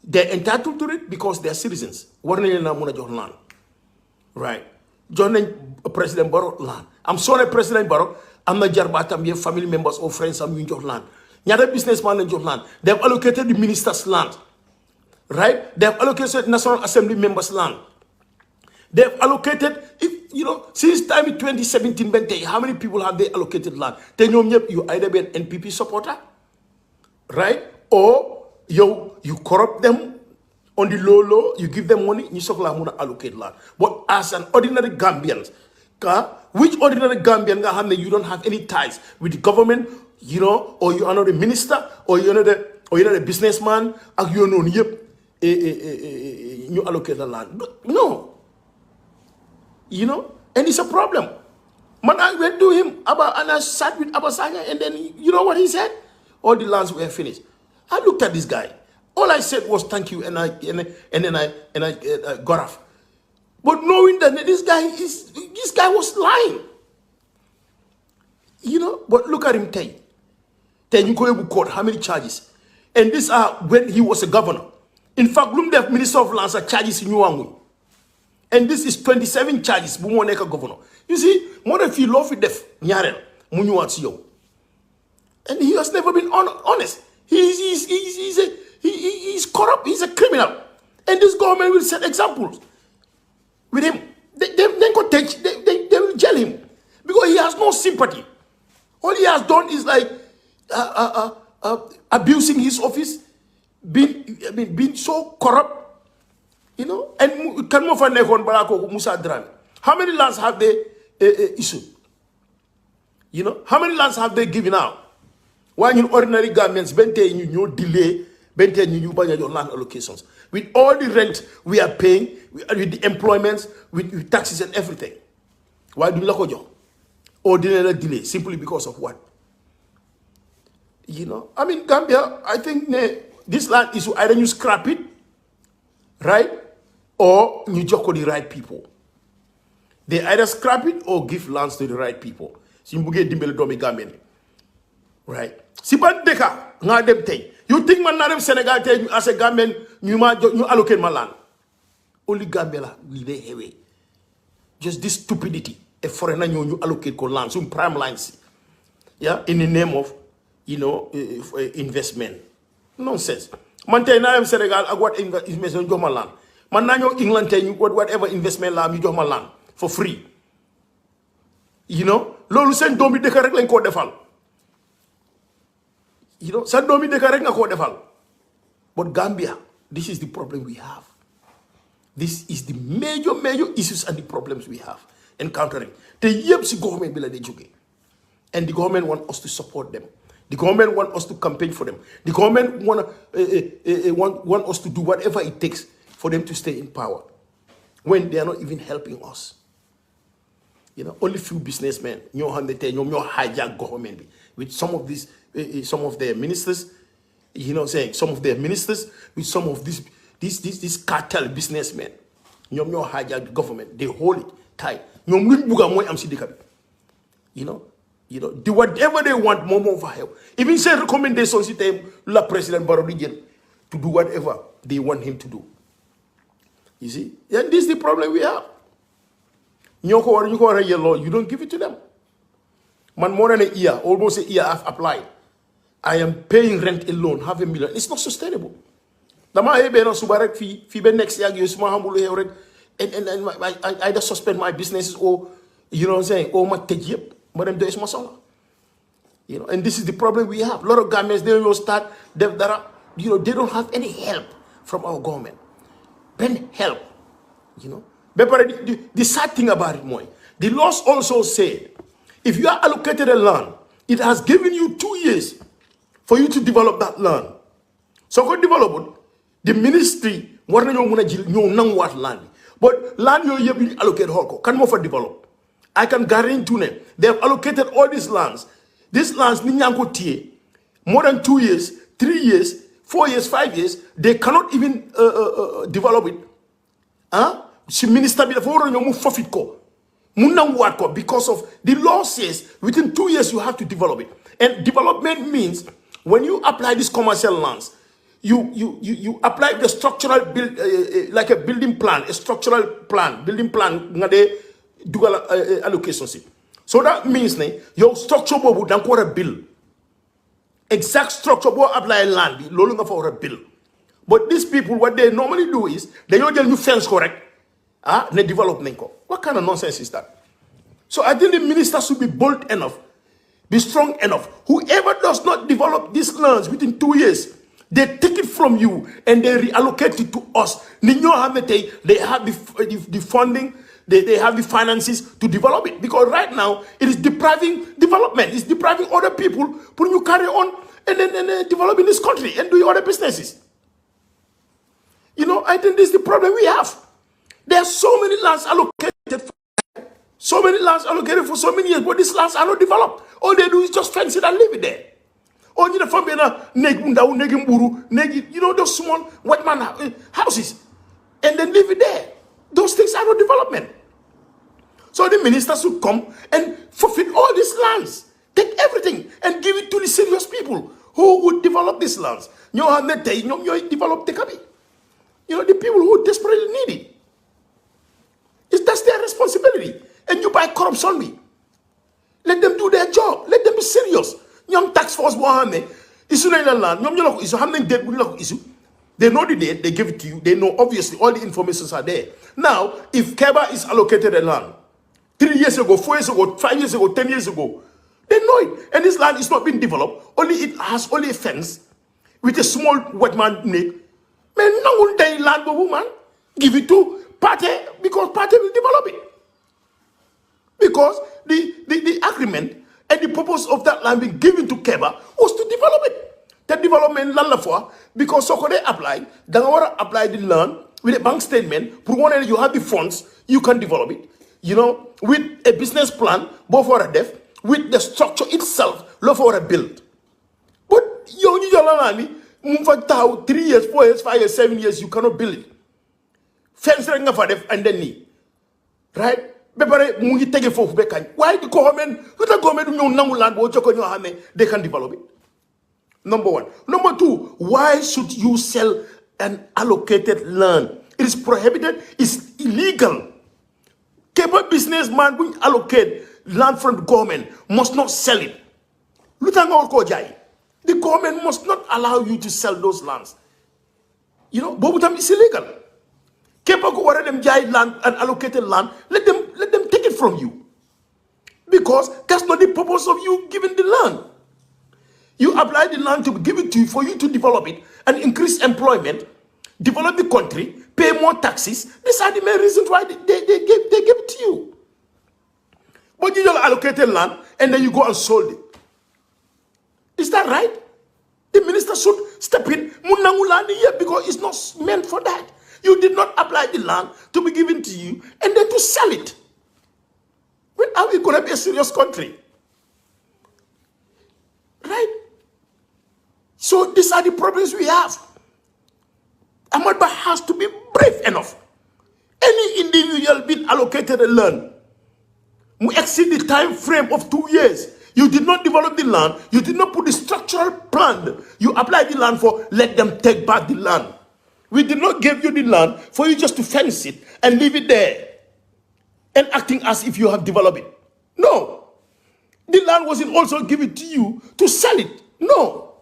They're entitled to it because they're citizens. Land. Right? John President Barrow land. I'm sorry, President Barrow. I'm not jarbatam, your family members or friends, I'm in your land. Nyada businessman in your land. They have allocated the minister's land. Right? They have allocated National Assembly members' land. They have allocated, since time in 2017, how many people have they allocated land? Then you either be an NPP supporter, right? Or you corrupt them on the low, you give them money, you allocate land. But as an ordinary Gambian, which ordinary Gambian you don't have any ties with the government, or you are not a minister, or you're not a businessman, and you allocate the land. No. And it's a problem. Man, I went to him and I sat with Abasanya, and then you know what he said? All the lands were finished. I looked at this guy. All I said was thank you, and then I got off. But knowing that this guy was lying. But look at him today. Then you go to court, how many charges? And these are when he was a governor. In fact, Lumdef Minister of Lands are charges in Yuangu. And this is 27 charges, Bumoneka governor. You see, more than you love with death, Nyarel, Munuatio. And he has never been honest. He's corrupt, he's a criminal. And this government will set examples with him. They will jail him. Because he has no sympathy. All he has done is like abusing his office, being so corrupt. And can move on Barako Musa Dran. How many lands have they issued? How many lands have they given out? Why in ordinary governments, Bente you delay, Bente you buy your land allocations. With all the rent we are paying, with the employments, with taxes and everything. Why do you look at ordinary delay? Simply because of what? Gambia, I think this land is either you scrap it, right? Or you joko the right people. They either scrap it or give lands to the right people. Simbuge dimbele domi Gambian. Right? Siban deka nga dem tay. You think man na dem Senegal tay as a Gambian you allocate my land. Only Gambia la li dey hewe. Just this stupidity. A foreigner you allocate ko land, some prime lines. Yeah, in the name of investment. Nonsense. Man tay na dem Senegal ak what investment jo ma land. Man na ñoo England tay ñu whatever investment la mi jox ma land for free. Lolu sen doomi dëkk rek lañ ko defal. Sa doomi dëkk rek nga ko defal. But Gambia, this is the problem we have. This is the major issues and the problems we have encountering. The yep si government bi la dey jóge. And the government want us to support them. The government want us to campaign for them. The government want us to do whatever it takes for them to stay in power when they are not even helping us. Only few businessmen, hijack government with some of these, some of their ministers, some of their ministers with some of these cartel businessmen, hijack the government. They hold it tight. You know, do whatever they want, more for help. Even say recommendations to them, la President Barrow to do whatever they want him to do. You see? And this is the problem we have. You don't give it to them. Man, more than a year, almost a year I've applied. I am paying rent alone, $500,000. It's not sustainable. Dama hebe na subarek fee be next year you small humble here and I either suspend my businesses or you know what I'm saying, or my take yep, but them do is masala. You know, and this is the problem we have. A lot of governments they will start they don't have any help from our government. Ben help, you know. But the sad thing about it, Moy, the laws also say if you are allocated a land, it has given you 2 years for you to develop that land. So go develop it. The ministry war nañu mëna jël ñoo nang wat land. But land you yeb allocate holko kan mo fa develop. I can guarantee you they have allocated all these lands. These lands ni ñanko tie more than 2 years, 3 years, 4 years, 5 years, they cannot even develop it. Huh? Si minister bi dafa wara ñoo mu fofit ko. Mu nang wat ko because of the law says within 2 years you have to develop it. And development means when you apply these commercial lands, you apply the structural build like a building plan, a structural plan, building plan ngade dugal allocation. So that means your structure bobu dan ko wara build. Exact structure bo apply land bi lolu nga fa wara build. But these people what they normally do is they don't jël ñu fence correct. Ne development ko. What kind of nonsense is that? So I think the minister should be bold enough, be strong enough. Whoever does not develop these lands within 2 years, they take it from you and they reallocate it to us. They have the funding, they have the finances to develop it. Because right now, it is depriving development. It's depriving other people, putting you carry on and then developing this country and doing other businesses. You know, I think this is the problem we have. There are so many lands allocated for so many years, but these lands are not developed. All they do is just fence it and leave it there. Or you know, those small white man houses, and then leave it there. Those things are not development. So the ministers should come and forfeit all these lands, take everything and give it to the serious people who would develop these lands. You know, develop the country. You know, the people who desperately need it. That's their responsibility. And you buy corruption me. Let them do their job. Let them be serious. Young tax force land. They know the date, they give it to you. They know obviously all the informations are there. Now, if Keba is allocated a land 3 years ago, 4 years ago, 5 years ago, 10 years ago, they know it. And this land is not being developed. Only it has only a fence with a small white man neck. Man, no one day land woman. Give it to party because party will develop it. Because the agreement and the purpose of that land being given to Keba was to develop it. The development land for because so they apply, they want to apply the land with a bank statement. For one, you have the funds, you can develop it. You know, with a business plan, both for a def, with the structure itself, love for a build. But you need your land, move 3 years, 4 years, 5 years, 7 years, you cannot build it. Fence for def and then need. Right? Why the government, they can develop it? Number one. Number two, why should you sell an allocated land? It is prohibited, it's illegal. Capable businessman will allocate land from the government, must not sell it. The government must not allow you to sell those lands. You know, Bobutam is illegal. Capable them land and allocated land, let them take it from you. Because that's not the purpose of you giving the land. You apply the land to give it to you for you to develop it and increase employment, develop the country, pay more taxes. These are the main reasons why they give it to you. But you just allocated land and then you go and sold it. Is that right? The minister should step in because it's not meant for that. You did not apply the land to be given to you and then to sell it. When are we going to be a serious country? Right? So these are the problems we have. Ahmadba has to be brave enough. Any individual being allocated a land, we exceed the time frame of 2 years. You did not develop the land. You did not put the structural plan. You applied the land for let them take back the land. We did not give you the land for you just to fence it and leave it there and acting as if you have developed it. No. The land wasn't also given to you to sell it. No.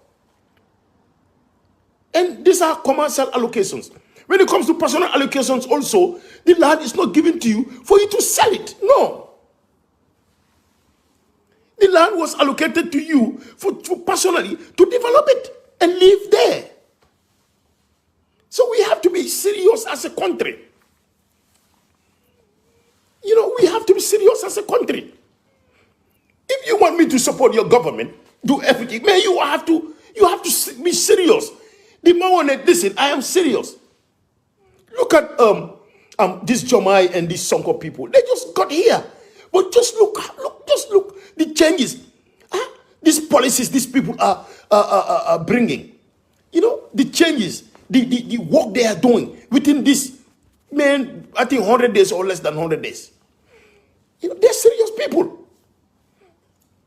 And these are commercial allocations. When it comes to personal allocations also, the land is not given to you for you to sell it. No. The land was allocated to you for personally to develop it and live there. So we have to be serious as a country. You know, we have to be serious as a country. If you want me to support your government, do everything, man, you have to be serious. The moment, listen, I am serious. Look at this Jomai and these Sonko people. They just got here. But just look, the changes. These policies these people are bringing. You know, the changes, the work they are doing within this, man, I think 100 days or less than 100 days. You know, they're serious people.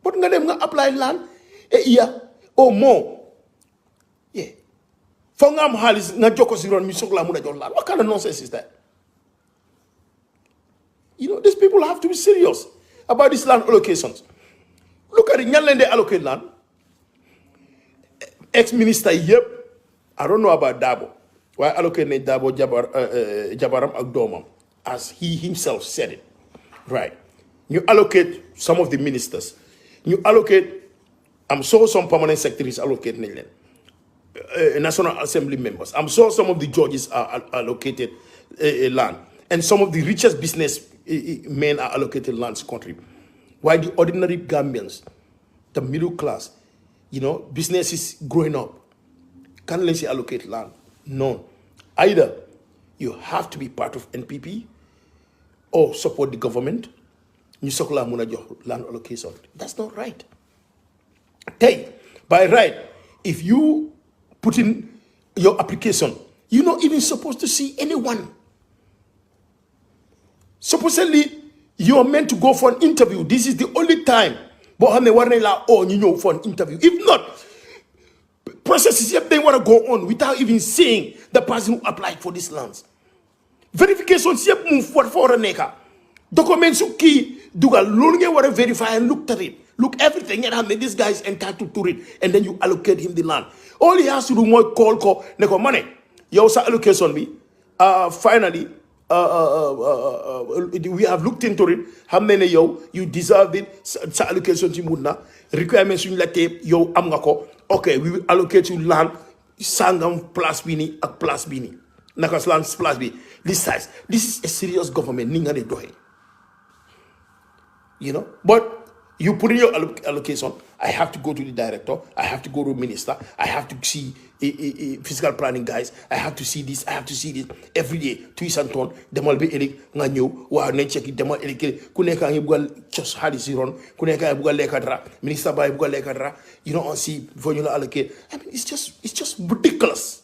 But them apply land a year or more. Yeah. What kind of nonsense is that? You know, these people have to be serious about these land allocations. Look at the Nyaland they allocate land. Ex-minister, yep. I don't know about Dabo. Why allocate Dabo Jabaram Agdomam, as he himself said it. Right. You allocate some of the ministers. You allocate, I'm sure some permanent secretaries allocate National Assembly members. I'm sure some of the judges are allocated land. And some of the richest business men are allocated lands in the country. While the ordinary Gambians, the middle class, you know, businesses growing up, can't let you allocate land. No. Either you have to be part of NPP or support the government. Land allocation. That's not right. Hey, by right, if you put in your application, you're not even supposed to see anyone. Supposedly, you are meant to go for an interview. This is the only time. For an interview. If not, processes they want to go on without even seeing the person who applied for these lands. Verification move for a neka. Documents key duga lolnge want to verify and look at it. Look everything and this guy is entitled to it. And then you allocate him the land. All he has to do more call neko money. You also allocation me. Finally, we have looked into it. How many you deserve it? Sa allocation timudna. Requirements you let yo amgako. Okay, we will allocate you land. Sangam plus bini ak plus bini. Nakas land plus bini. This size. This is a serious government. Ninga de dohe. You know, but you put in your allocation. I have to go to the director. I have to go to the minister. I have to see physical planning guys. I have to see this. I have to see this every day. Tuisanton, demal be elik nganyo. Wa ne check demal elik. Kuneka ngibugal just hadisiron. Kuneka ngibugal lekadra. Minister ba ngibugal lekadra. You know, on see before you allocate. I mean, it's just ridiculous.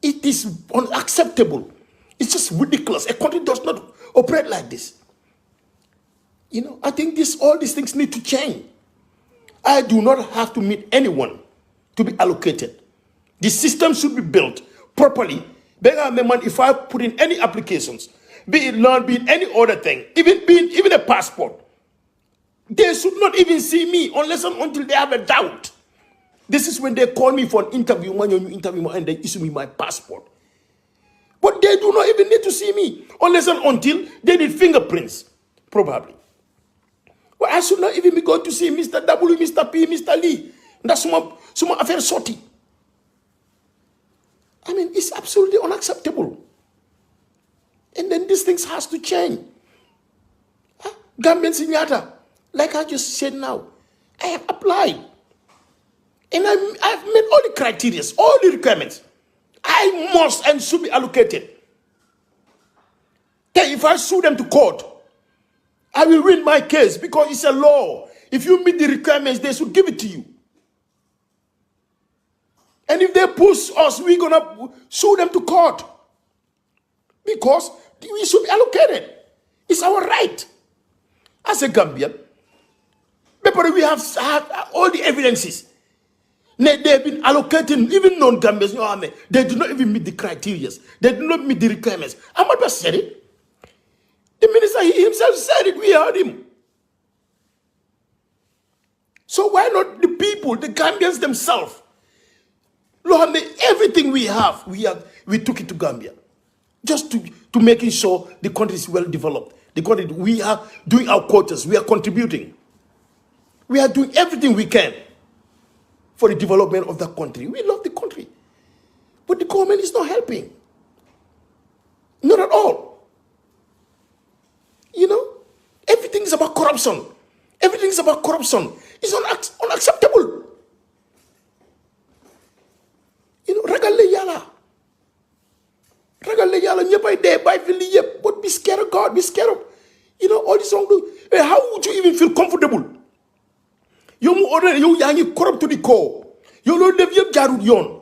It is unacceptable. It's just ridiculous. A country does not operate like this. You know, I think all these things need to change. I do not have to meet anyone to be allocated. The system should be built properly. If I put in any applications, be it land, be it any other thing, even a passport, they should not even see me unless and until they have a doubt. This is when they call me for an interview, when you interview me and they issue me my passport. But they do not even need to see me unless and until they need fingerprints, probably. Well, I should not even be going to see Mr. W, Mr. P, Mr. Lee. That's some affair sorty. I mean, it's absolutely unacceptable. And then these things has to change. Gambian Signata, like I just said now, I have applied. And I've met all the criteria, all the requirements. I must and should be allocated. Then if I sue them to court, I will win my case because it's a law. If you meet the requirements, they should give it to you. And if they push us, we're going to sue them to court. Because we should be allocated. It's our right. As a Gambian, But we have all the evidences. They have been allocating even non-Gambians. They do not even meet the criteria. They do not meet the requirements. Ahmad said it. The minister he himself said it. We heard him. So why not the people, the Gambians themselves? Lord, everything we have, we took it to Gambia. Just to making sure the country is well developed. The country, we are doing our quotas. We are contributing. We are doing everything we can for the development of the country. We love the country. But the government is not helping. Not at all. Everything is about corruption. Everything is about corruption. It's unacceptable. Ragalle yala. Ragalle yala. Nyepay day by fili yep. But be scared of God. Be scared of, all this wrong. How would you even feel comfortable? You yangi corrupt to the core. You know the jarud yon.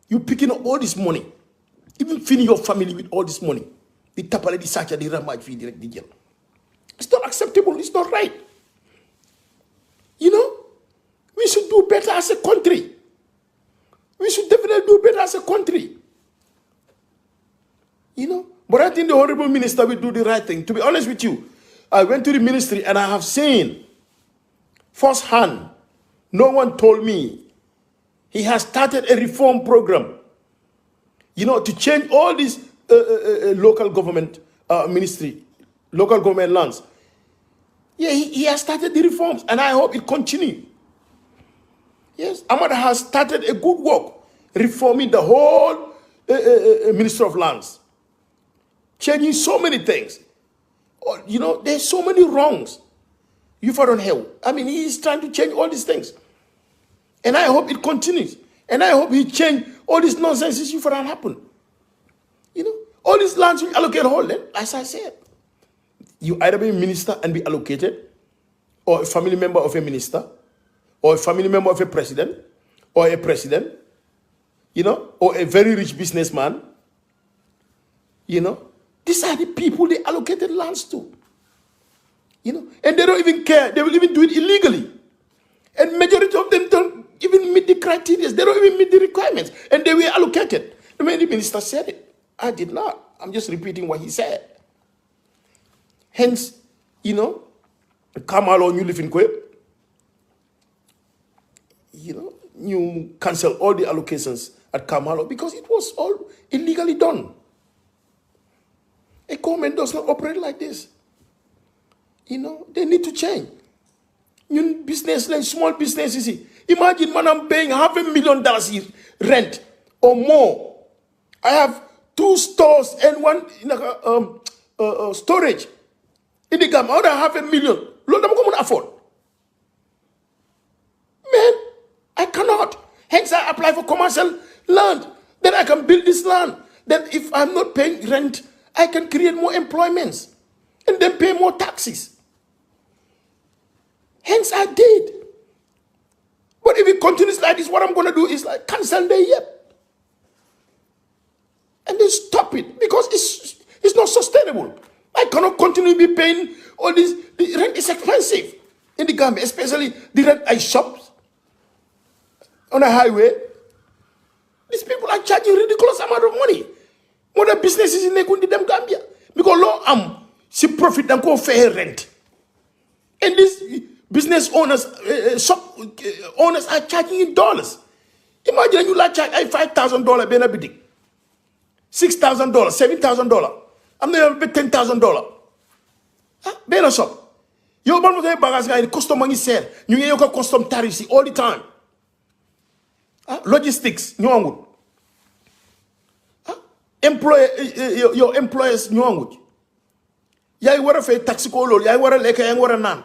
You picking up all this money. Even feeding your family with all this money. The tapale di sacha di ramaj fi direct di jail. It's not acceptable. It's not right. We should do better as a country. We should definitely do better as a country. But I think the Honorable Minister will do the right thing. To be honest with you, I went to the ministry and I have seen firsthand, no one told me, he has started a reform program, to change all these local government ministry, local government lands. Yeah, he has started the reforms, and I hope it continues. Yes, Ahmad has started a good work, reforming the whole Ministry of Lands, changing so many things. There's so many wrongs. You don't help. He is trying to change all these things. And I hope it continues. And I hope he change all these nonsense you don't happen. All these lands we allocate whole, as I said. You either be a minister and be allocated, or a family member of a minister, or a family member of a president, or a president, or a very rich businessman. These are the people they allocated lands to. And they don't even care. They will even do it illegally. And majority of them don't even meet the criteria. They don't even meet the requirements. And they were allocated. The minister said it. I did not. I'm just repeating what he said. Hence, Kamalo, you live in Kwe. You cancel all the allocations at Kamalo because it was all illegally done. A government does not operate like this. They need to change. Business, like small businesses. Imagine, man, I'm paying $500,000 rent or more. I have 2 stores and 1 storage. In the Gambia, I have $1,000,000. Lord, I'm going to afford. Man, I cannot. Hence, I apply for commercial land. Then I can build this land. Then if I'm not paying rent, I can create more employments. And then pay more taxes. Hence, I did. But if it continues like this, what I'm going to do is cancel the year. And then stop it. Because it's not sustainable. I cannot continue to be paying all this. The rent is expensive in the Gambia, especially the rent I shop on a highway. These people are charging ridiculous amount of money. More than businesses in the Gambia. Because law see profit and go fair rent. And these business owners, shop owners are charging in dollars. Imagine you charge $5,000 benefit, $6,000, $7,000. I'm not even pay $10,000. Bena shop. You man with bagas guy custom money sell. You get custom tariffs all the time. Logistics, you your employers, you yai wara fay taxi ko lol yai wara leka yang wara nan.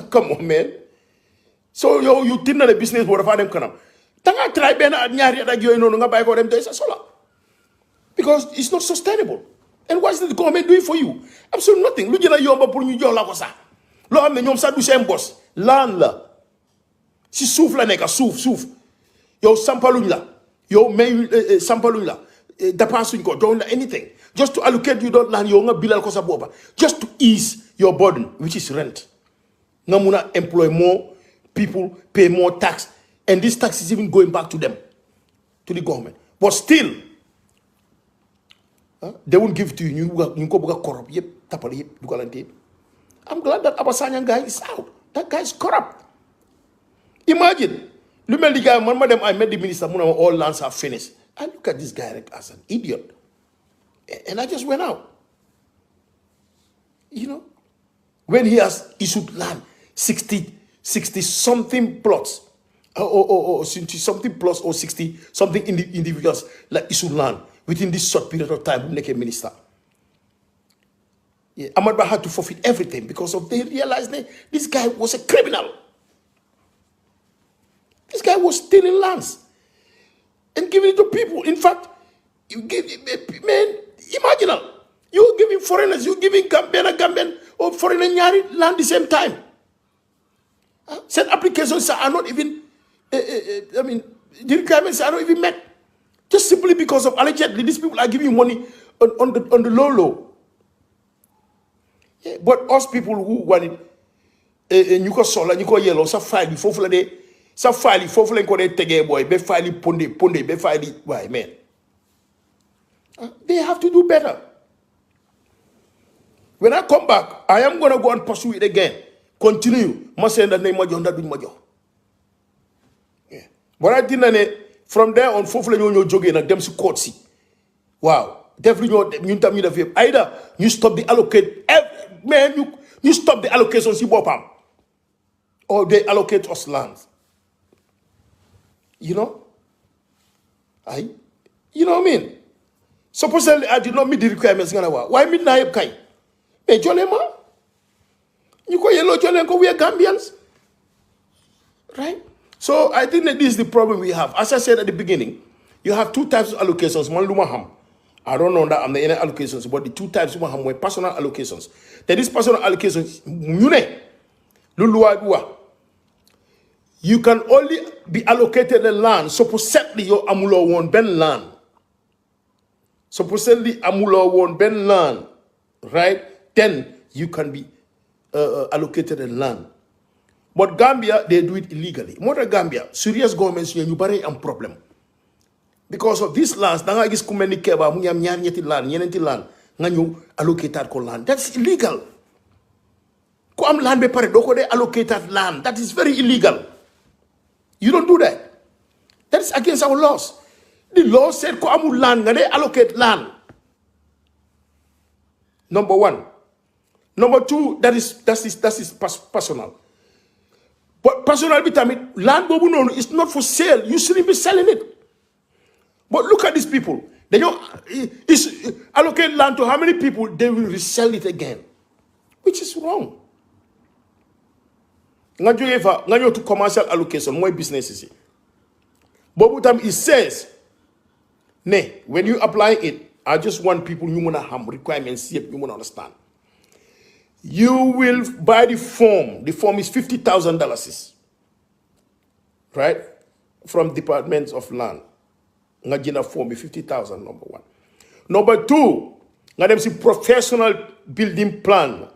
Come on, man. So you tinna the business wara fa dem kanam. Tanga try ben ñaari at yoy nonu nga bay ko dem day sa sola. Because it's not sustainable. And what is the government doing for you? Absolutely nothing. Lu jëna yomba pour ñu jox la ko sax. Lo xamne ñom sa du seen boss. Lan la. Si souf la nek souf. Yow sampaluñ la. Yow may sampaluñ la. Dapasuñ ko don't anything. Just to allocate you don't land yow nga bilal ko sa boba. Just to ease your burden, which is rent. nga muna employ more people, pay more tax, and this tax is even going back to them, to the government. But still, they won't give it to you. You go corrupt. Yep, tapal yep, dugalante. I'm glad that Abasanya guy is out. That guy is corrupt. Imagine, look at the guy. I met the minister. All lands are finished. I look at this guy as an idiot, and I just went out. You know, when he has issued land, 60 something plots, or 60 something plus, or 60 something individuals like issued land within this short period of time, make a minister. Yeah, Ahmad Bah had to forfeit everything because of they realized that this guy was a criminal. This guy was stealing lands and giving it to people. In fact, you give man, imagine you giving foreigners, you giving Gambian or foreigner Nyari land the same time. Said applications are not even, I mean, the requirements are not even met. Just simply because of allegedly these people are giving money on the low. Yeah, but us people who want it, you go solar, you go yellow, so file before day, so file before they go there, boy, be file ponde, be file why man. They have to do better. When I come back, I am gonna go and pursue it again. Continue. Must say that name Majo. Yeah. But I didn't from there on, Fofle you jogging and them to court see. Wow. Definitely you tell me the either you stop the allocate man, you stop the allocations you bopam. Or they allocate us lands. You know? You know what I mean? Supposedly I did not meet the requirements. Why meet Naib Kai? Hey, Jolema? You go yellow Jolenko, we are Gambians. Right? So I think that this is the problem we have. As I said at the beginning, you have two types of allocations. One Lumaham. I don't know that I'm the inner allocations, but the two types of Lumaham were personal allocations. Then these personal allocations, you can only be allocated the land. Supposedly your Amulo won't ben land. Supposedly Amulo won't ben land. Right? Then you can be allocated a land. But Gambia, they do it illegally. More than Gambia, serious governments, you bury a problem. Because of these lands, nanga gis kumeni keba, munyam nyanyeti land, nyenenti land, nganyu allocated ko land. That's illegal. Ko am land be pare, doko de allocated land. That is very illegal. You don't do that. That is against our laws. The law said ko amu land, ngade allocate land. Number one. Number two, that is personal. But personal vitamin, land bobu is not for sale. You shouldn't be selling it. But look at these people. They don't allocate land to how many people they will resell it again, which is wrong. Ngajo to commercial allocation, more businesses. But it says, when you apply it, I just want people you wanna have requirements, you wanna understand. You will buy the form. The form is $50,000, right? From Departments of Land. Ngajina form is 50,000. Number one. Number two, ngadem si professional building plan.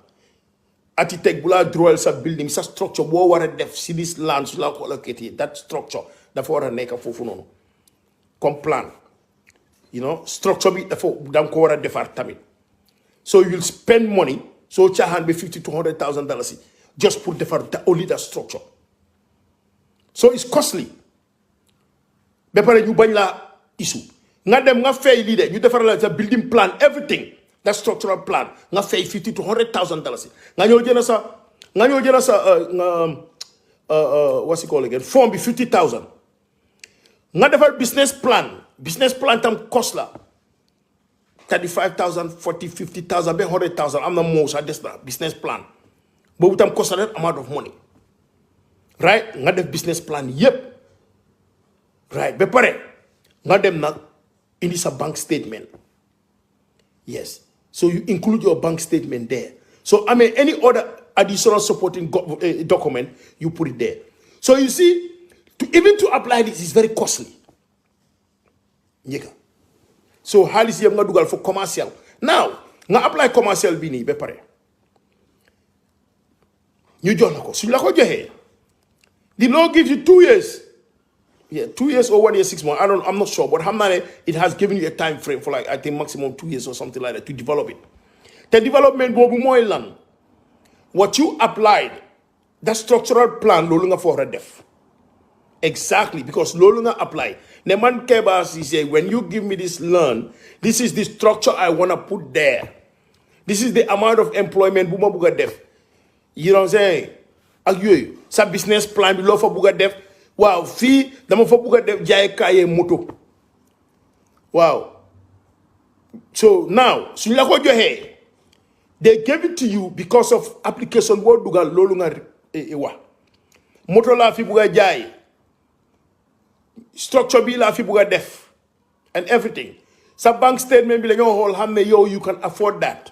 Architect bula draw sa building sa structure bo wara def si this land so la ko allocate that structure da for wara nek fofu nono. Comme plan. You know, structure bi da fo dam ko wara defar tamit. So you'll spend money. So chahan be $50,000 to $100,000 just put the only that structure. So it's costly. Bepare you bany la issue. Nga dem nga fay leader, you defar la building plan, everything. That structural plan. Nga fay $50,000 to $100,000. Nga nyo jena sa what's it called again? Form be 50,000. Nga defar business plan. Business plan tam cost la 35,000, 40, 50,000, 100,000. I'm the most at this business plan. But we cost that amount of money. Right? Not the business plan. Yep. Right. But pare. Not them not. It is a bank statement. Yes. So you include your bank statement there. So I mean any other additional supporting document, you put it there. So you see, even to apply this is very costly. Yeah. So halis yam nga dugal for commercial. Now, nga apply commercial bini be pare. ñu jox la ko suñ la ko joxee the law gives you 2 years. Yeah, 2 years or 1 year, 6 months. I'm not sure, but it has given you a time frame for like I think maximum 2 years or something like that to develop it. The development bobu moy lan. What you applied, that structural plan no longer for a def. Exactly, because no longer apply. Neman Kebas is say when you give me this land, this is the structure I wanna put there. This is the amount of employment buma buga def. You know what I'm saying? Aguy, sa business plan below for buga def. Wow, fee dama fa buga def jaay kaye moto. Wow. So now, suñ la ko joxe, they gave it to you because of application wo dugal lolu nga wa. Moto la fi buga jaay. Structure bi la fi buga def and everything. Sa bank statement bi la ñoo xol xamne yow you can afford that.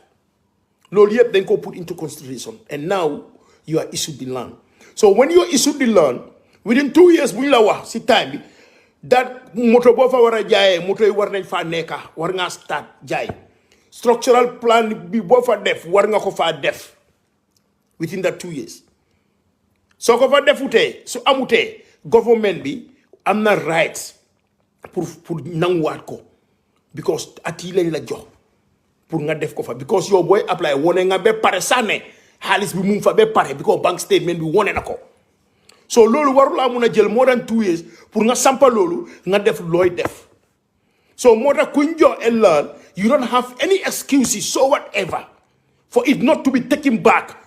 Lolu yep dañ ko put into consideration and now you are issued the land. So when you issued the land, within 2 years, buñ la wax si time bi that moto bo fa wara jaay moto yi war nañ fa neka war nga start jaay structural plan bi bo fa def war nga ko fa def within that 2 years. So ko fa defute su amute government bi am na rights pour nanguwaat ko because ati lañ la jox pour nga def ko fa because yow boy apply wone nga be pare sané xaalis bi mu fa be pare because bank statement bi wone na ko. So lolu warula muna jël more than 2 years pour nga sampa lolu nga def loy def. So more than kunjo and learn, you don't have any excuses so whatever for it not to be taken back.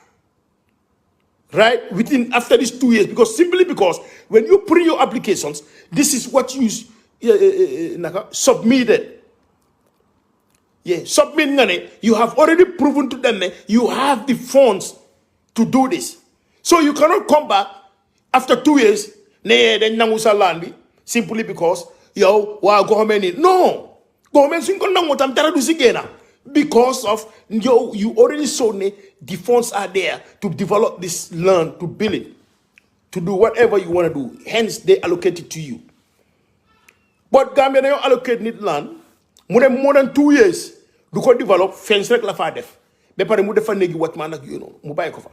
Right? Within after these 2 years simply because when you put in your applications, this is what you submitted. Yeah, submit you have already proven to them you have the funds to do this. So you cannot come back after 2 years, simply because government no government because of you already saw the funds are there to develop this land, to build it, to do whatever you want to do. Hence, they allocate it to you. But Gambia they allocate need land more than 2 years. Do ko develop fence rek la fa def. Be pare mu defa negi watman ak you know mu bay ko fa.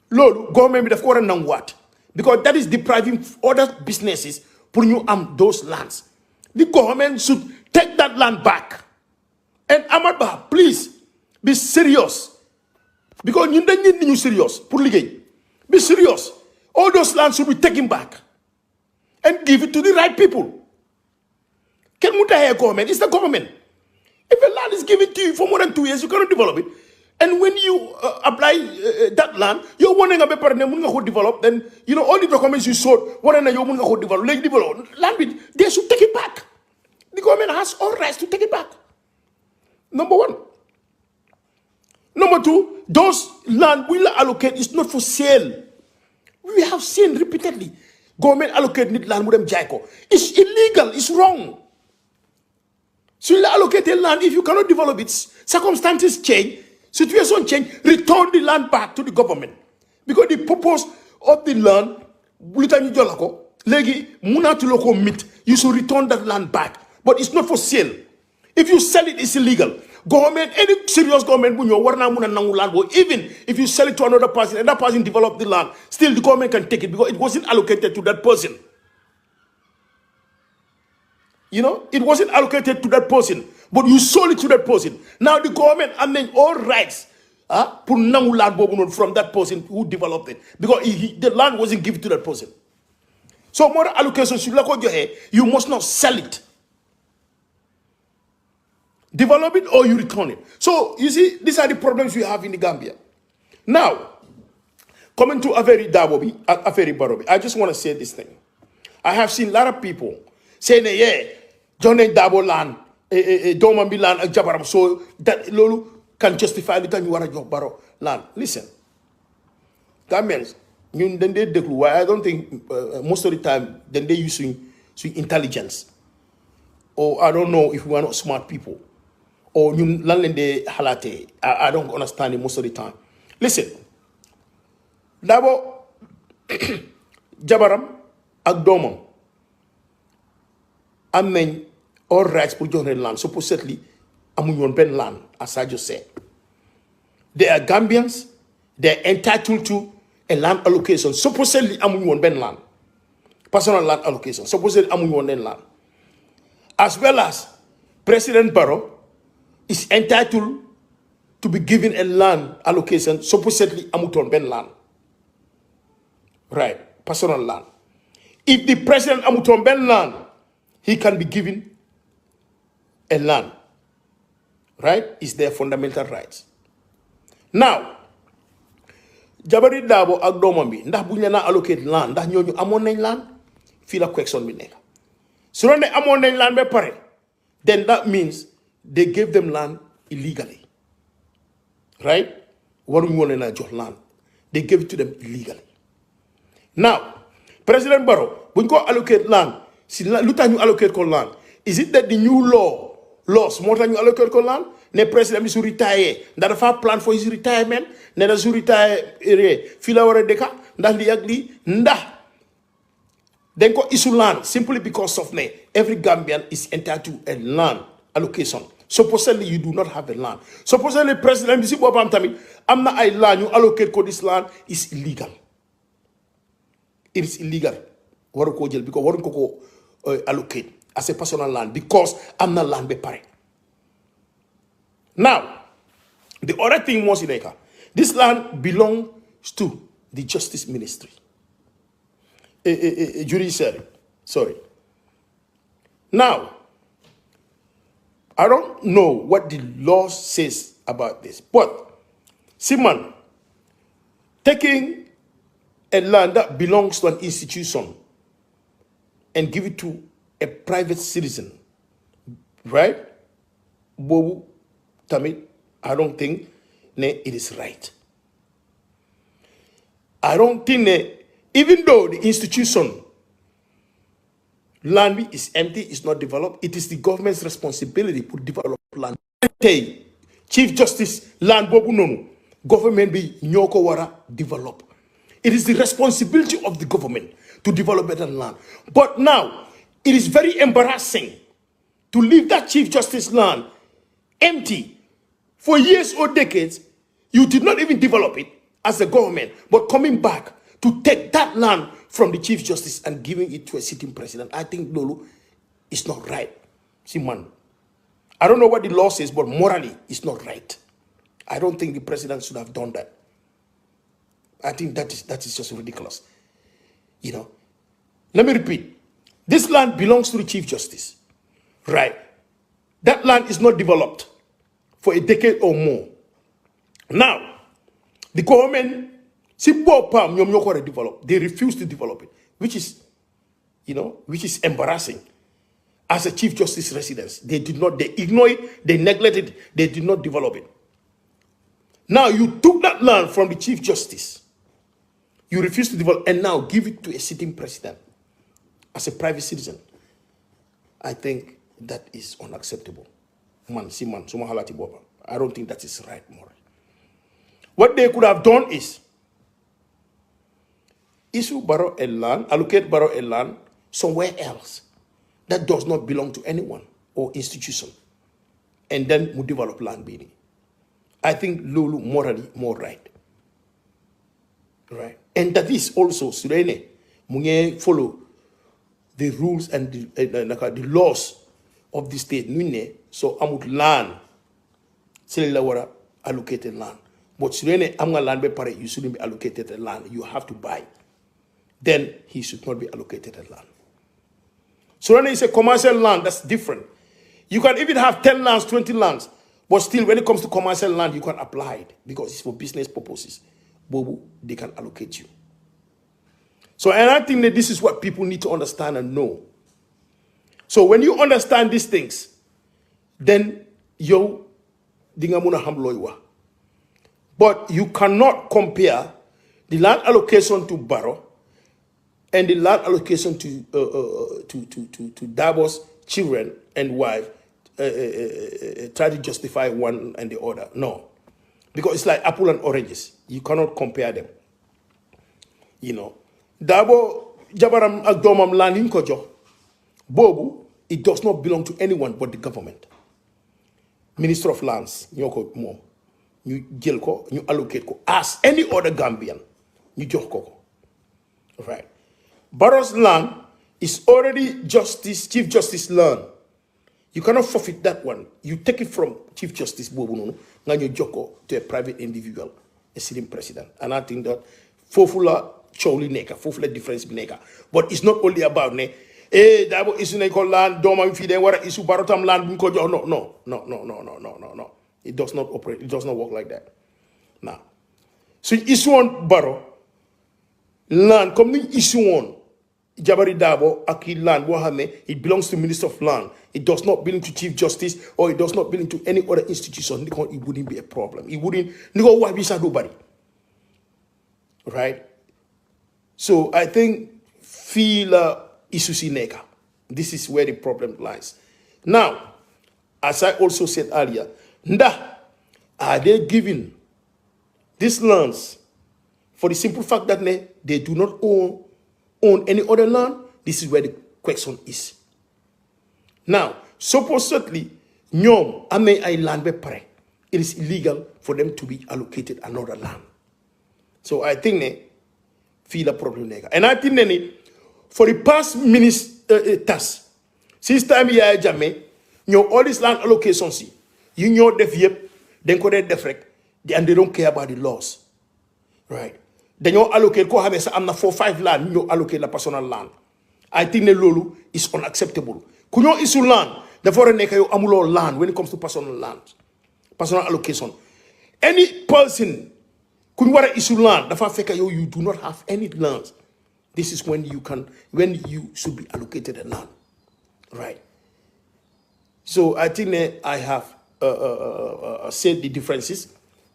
Lolu government bi daf ko wara nanguat. Because that is depriving other businesses pour you those lands. The government should take that land back. And Amadba, please be serious. Because you don't need you serious. Be serious. All those lands should be taken back and give it to the right people. Can Mutahe government? It's the government. If a land is given to you for more than 2 years, you cannot develop it. And when you apply that land, you're wanting a paper and you develop, then you know all the documents you sold, one and you develop, land with, they should take it back. The government has all rights to take it back. Number one. Number two, those land will allocate is not for sale. We have seen repeatedly government allocate need land with them jaiko. It's illegal, it's wrong. So you allocate a land if you cannot develop it, circumstances change. Situation change, return the land back to the government. Because the purpose of the land, you should return that land back. But it's not for sale. If you sell it, it's illegal. Government, any serious government, even if you sell it to another person and that person develop the land, still the government can take it because it wasn't allocated to that person. You know, it wasn't allocated to that person, but you sold it to that person. Now the government has all rights from that person who developed it because the land wasn't given to that person. So more allocation, you must not sell it. Develop it or you return it. So you see, these are the problems we have in the Gambia. Now, coming to Aferi Barobi, I just want to say this thing. I have seen a lot of people saying, yeah, John Dabo land, Domambi land, Jabaram, so that Lolu can justify the time you want to go Baro land. Listen, Gambians, I don't think most of the time then they using intelligence. Or I don't know if we are not smart people. Or you landende halate. I don't understand it most of the time. Listen, Dabo Jabaram Agdomam. I mean, all rights for join land. Supposedly, I'm on Ben land, as I just said. They are Gambians, they're entitled to a land allocation. Supposedly, amuñ won ben land. Personal land allocation. Supposedly, amuñ won den land. As well as President Barrow is entitled to be given a land allocation. Supposedly, amuton ben land. Right, personal land. If the president amuton ben land, he can be given a land. Right? It's their fundamental rights. Now, Jabari Dabo ak domam bi ndax buñ na allocate land ndax ñooñu amon nañ land fi la question bi nekk. Su ne amon nañ land ba pare, then that means they gave them land illegally. Right? Waruñ wone na jox land. They gave it to them illegally. Now, President Barrow, buñ ko allocate land, si lu tax ñu allocate ko land, is it that the new laws moo tax ñu allocate ko land? Ne president bi su retire ndax dafa plan for his retirement ne da su retire fii la war a dëkka ndax li ak lii ndax dañ ko issue land simply because of ne every Gambian is entitled to a land allocation. Supposedly you do not have a land. Supposedly president bi si boppam tamit am na ay land ñu allocate ko this land is illegal. It is illegal. Waru ko jël because waruñ ko allocate as a personal land because am na land be pare. Now, the other thing was this land belongs to the Justice Ministry. Judiciary. Sorry. Now, I don't know what the law says about this, but Simon, taking a land that belongs to an institution and give it to a private citizen, right? Bobu Tamit, I don't think it is right. I don't think even though the institution land is empty, is not developed, it is the government's responsibility to develop land. Chief Justice land bobu nonu, government be nyoko wara develop. It is the responsibility of the government to develop better land. But now, it is very embarrassing to leave that Chief Justice land empty for years or decades. You did not even develop it as a government, but coming back to take that land from the Chief Justice and giving it to a sitting president, I think, Lulu, is not right. Simon, I don't know what the law says, but morally, it's not right. I don't think the president should have done that. I think that is just ridiculous. You know, let me repeat. This land belongs to the Chief Justice, right? That land is not developed for a decade or more. Now, the government, they refuse to develop it, which is, which is embarrassing. As a Chief Justice residence, they ignore it, they neglect it, they did not develop it. Now, you took that land from the Chief Justice. You refuse to develop and now give it to a sitting president as a private citizen. I think that is unacceptable. I don't think that is right, Mora. What they could have done is issue borrow a land, allocate borrow a land somewhere else that does not belong to anyone or institution, and then we develop land bidding. I think Lulu morally more right. Right. And that is also Surene Munge follow the rules and the laws of the state. So amut land wara allocated land. But Surene amga land be pare, you shouldn't be allocated a land. You have to buy. Then he should not be allocated a land. Surene is a commercial land, that's different. You can even have 10 lands, 20 lands, but still when it comes to commercial land, you can apply it because it's for business purposes. Bobu, they can allocate you. So, and I think that this is what people need to understand and know. So, when you understand these things, then yo, dingamuna hamloiwa. But you cannot compare the land allocation to Barrow and the land allocation to Dabo's children and wife. Try to justify one and the other. No. Because it's like apple and oranges. You cannot compare them. Dabo Jabaram Agdomam Landing Kojo. Bobu, it does not belong to anyone but the government. Minister of Lands, Nyoko Mo. ñu jël ko ñu allocate ko as any other Gambian ñu jox ko right. Barrow's land is already Chief Justice land. You cannot forfeit that one. You take it from Chief Justice boobu noonu nga ñu jox ko to a private individual, a sitting president. And I think that foofu la coow li nekka, foofu la difference bi nekka. But it's not only about ne Dabo issue nañ ko land doomam fii de war a issue Barrow tam land bu ñu ko jox no. It does not operate. It does not work like that. Now, so issue on Barrow land comme ni issue on Jabari Dabo aki land boo xam ne it belongs to Minister of Land. It does not belong to Chief Justice or it does not belong to any other institution. It wouldn't be a problem. It wouldn't. Right? So I think feel isusi neka. This is where the problem lies. Now, as I also said earlier, are they giving these lands for the simple fact that they do not own any other land? This is where the question is. Now, supposedly, ñoom amee ay land ba pare, it is illegal for them to be allocated another land. So I think feel a problem there. And I think for the past ministers, since time Yaya Jammeh, all these land allocations, you know def yep, then ko def rek, and they don't care about the laws. Right? Then you allocate ko have sa amna 4-5 land, you allocate la personal land. I think the lolu is unacceptable. Kunyo issue land, the foreign neka amulo land when it comes to personal land, personal allocation. Any person kunwara issue land, the fact you do not have any land. This is when you should be allocated a land, right? So I think I have said the differences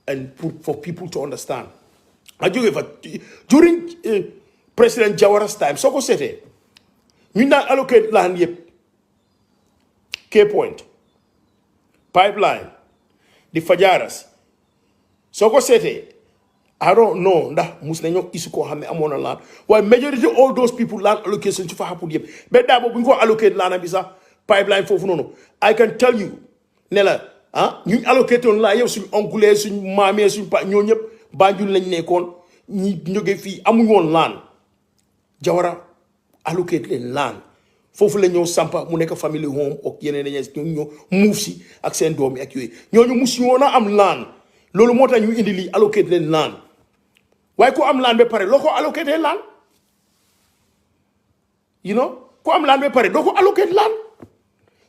and for people to understand. During President Jawara's time, Soko said, we not allocate land yet. K Point, Pipeline, the Fajaras. Soko said, I don't know that Muslim isuko hame amona land. Why majority all those people land allocation to happen yep. But that we go allocate land bisa pipeline for no. I can tell you, Nella, you allocate on land you sun ongule sun mame sun pa ñoo ñep Banjul lañ nekkon ñi ñoge fi amuñ land. Jawara allocate len land. Fofu la ñoo sampa mu nekk family home ak yeneen ñoo move si ak seen doom ak yoy ñoo ñu musu wona am land. Lolu motax ñu indi li allocate len land. Why ko am land be pare loko allocate land? You know, ko am land be pare loko allocate land?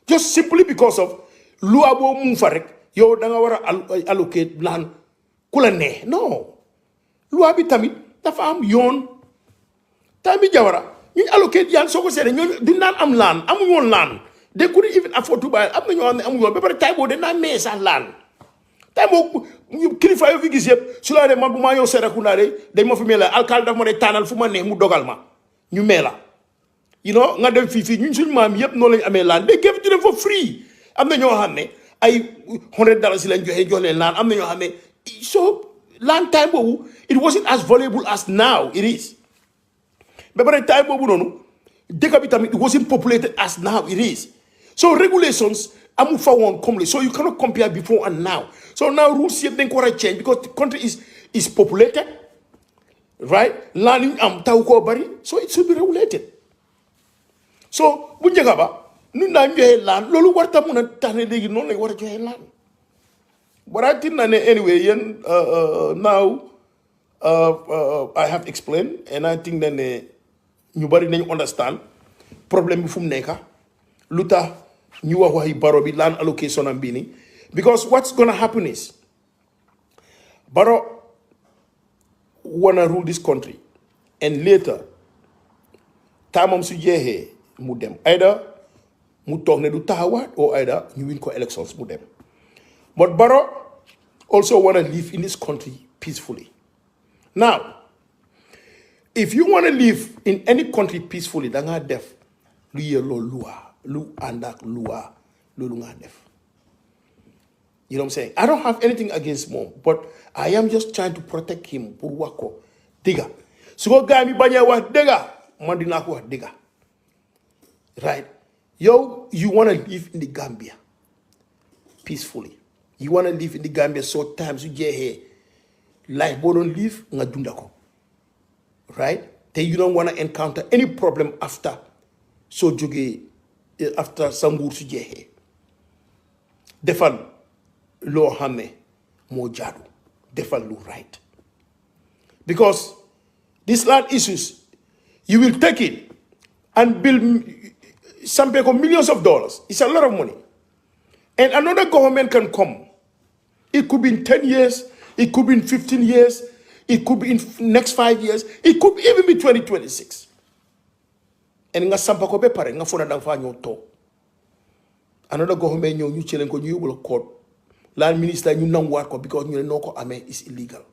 Just simply because of loi bo mu fa rek yow da nga wara allocate land kula ne. No. Loi bi tamit dafa am yoon. Tambi Jawara ñu allocate yan soko sédé ñoo di nan am land, amuñ won land. They couldn't even afford to buy. Am na ñoo xam ne amuñ won be pare tay bo de na may sa land. Tay mo kilifa yo fi gis yeb su la de man bu ma yow Serekunda de dañ ma fi mela alcalde daf ma de tanal fu ma ne mu dogal ma ñu mela you know nga dem fi ñun suñu maam yeb no lañ amé land they gave it to them for free am na ñoo xamné ay $100 lañ jox leen land am na ñoo xamné so land time bobu it wasn't as valuable as now it is ba bare time bobu nonu deka bi tamit it wasn't populated as now it is so regulations amu fa won come so you cannot compare before and now. So now rules here then can change because the country is populated, right? Land am tawko bari, so it should be regulated. So bunjaga ba nu na joxe land lolu warta muna taxne legi non lay wara joxe land. But I think anyway now I have explained and I think that ñu bari nañ understand problem bi fum neka luta ñu wax waxi Barrow bi land allocation am bini because what's going to happen is Barrow wanna rule this country and later tamam su jeexee mu dem either mu toog ne du taxawaat or either ñu win ko elections mu dem but Barrow also wanna live in this country peacefully. Now if you wanna live in any country peacefully da nga def lu yellow loi lu andak loi lolu nga def. You know what I'm saying? I don't have anything against mom, but I am just trying to protect him pour wako diga su ko gaay mi bañé wax diga man dina ko wax diga right. You want to live in the Gambia peacefully You want to live in the Gambia so times you get here. Life bo don't live nga dundako. Right? Then you don't want to encounter any problem after so joge after sangur su jehe. Defal lo xamne mo jaadu. Defal lo right. Because these land issues, you will take it and build some people millions of dollars. It's a lot of money. And another government can come. It could be in 10 years, it could be in 15 years, it could be in next 5 years, it could even be 2026. And nga sampa ko be pare nga fona dang fa ñoo to. Another government ñoo ñu chelen ko ñu yobul court. Land minister ñu nanguwaat ko because ñu no ko amé is illegal.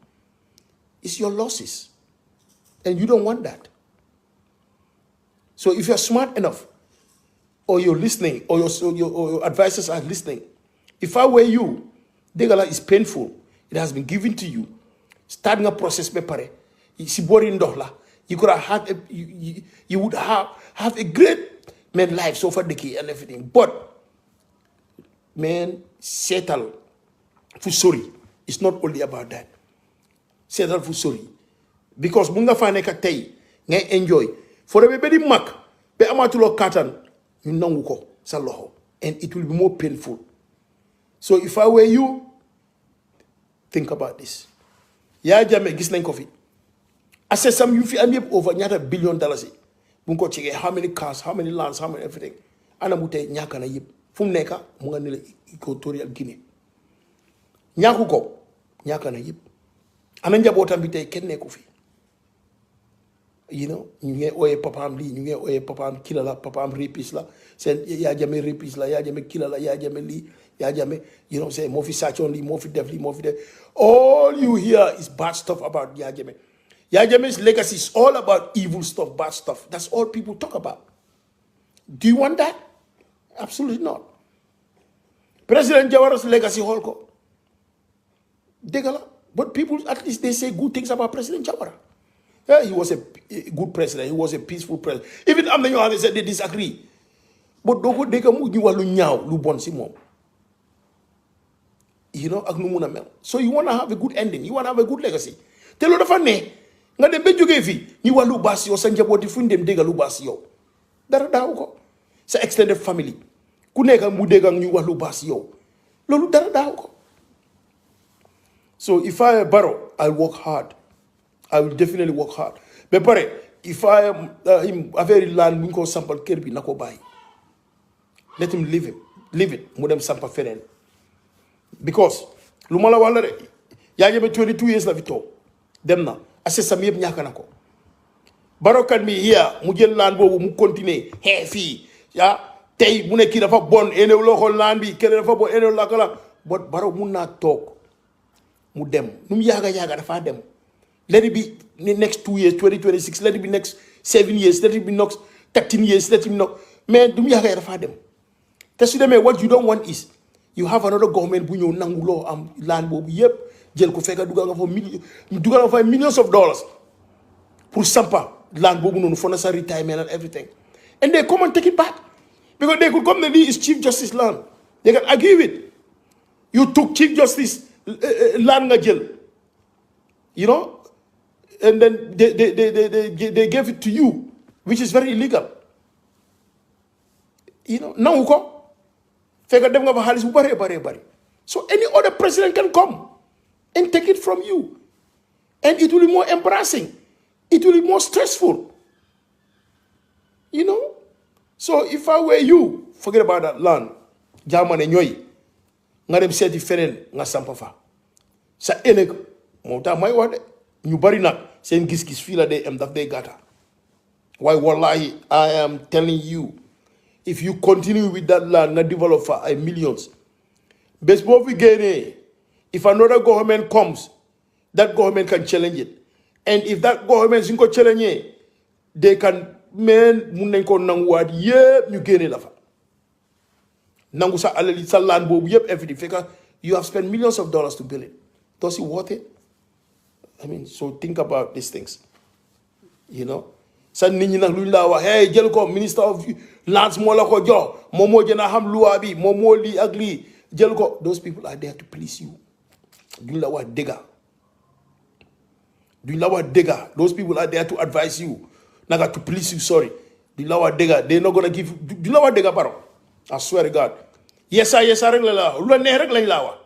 It's your losses. And you don't want that. So if you're smart enough, or you're listening, or your advisors are listening, if I were you, Degala is painful. It has been given to you. Starting a process, you could have had you would have a great man life so far decay and everything. But man, settle for sorry. It's not only about that. Settle for sorry. Because munga fane ka tay ngay enjoy. For the baby mak, be amatulo katan, you nanguko sa loho. And it will be more painful. So if I were you, think about this. Ya jame gis nañ ko fi. Assess some you fi am yeb over ñata $1 billion. Bunko cheke how many cars, how many lands, how many everything. Ana mu tay ñaka na yeb. Fum neka mu nga ne Equatorial Guinea. Ñaku ko ñaka na yeb. Ana njabotam bi tay ken neku fi. You know, ñu ngi oye papaam lii ñu ngi oye papaam kila la papaam rapiste la seen yaa jame rapiste la yaa jame kila la yaa jame lii yaa jame you know say moo fi sàccoon lii moo fi def lii moo fi def all you hear is bad stuff about yaa jame. Yaa jame's legacy is all about evil stuff, bad stuff. That's all people talk about. Do you want that? Absolutely not. President Jawara's legacy holko dégala, but people at least they say good things about President Jawara. Yeah, he was a good president. He was a peaceful president. Even they said they disagree. But doko deka mu ñu walu ñaaw lu bon si mom. You know, ak nu mëna mel. So you want to have a good ending. You want to have a good legacy. Te lo dafa ne nga dem be joge fi ñu walu bass yo sa njaboti fuñ dem dega lu bass yo. Dara daaw ko. Sa extended family. Ku nekk mu dega ñu walu bass yo. Lolu dara daaw ko. So if I borrow, I'll work hard. I will definitely work hard. But pare, if I am a very land, we call sample kerbi nako bay. Let him live it. Mudem sample feren. Because lumala wala re. Ya jeme 22 years la vito. Dem na. Assess sam yeb ñaka nako. Barokan mi here mu jël land bobu mu continuer fi ya tay mu ne ki dafa bon ene loxo land bi kene dafa bon ene la kala but baro mu na tok mu dem num yaga dafa dem. Let it be the next 2 years, 2026. Let it be next 7 years. Let it be next 13 years. Let it be next. Man, do me have them. Tell them what you don't want is you have another government who you nangulo land bobu yep. Jel ko feka dugal for millions of dollars. Pour sampa land bobu no for sa retirement and everything. And they come and take it back. Because they could come and it's Chief Justice land. They can argue with. You took Chief Justice land nga jel. You know? And then they gave it to you, which is very illegal. You know, now so any other president can come and take it from you. And it will be more embarrassing. It will be more stressful. You know? So if I were you, forget about that land. Jaman enjoy. Ngadem seti feren nga sampafa. Sa enek mota may wade. Ñu bari nak seen gis-gis fi la day am daf day gata. Why wallahi I am telling you, if you continue with that land nga develop for millions, bes bo fi gene, if another government comes, that government can challenge it. And if that government is challenge, they can mun nañ ko nanguwaat yépp ñu gene la fa. Nangu sa alali sa land bobu yépp everything fekk you have spent millions of dollars to build it. Does it worth it? I mean, so think about these things. You know? Sa nit ñi nak luñ la wax hey jël ko minister of lands mo la ko jox momo jëna xam loi bi momo li ak li jël ko. Those people are there to please you. Duñ la wax dëgga. Duñ la wax dëgga. Those people are there to advise you. Naga to please you, sorry. Duñ la wax dëgga. They're not gonna give you. Duñ la wax dëgga baro. I swear to God. Yes, sir, rek la. Lu la neex rek lañ la wax.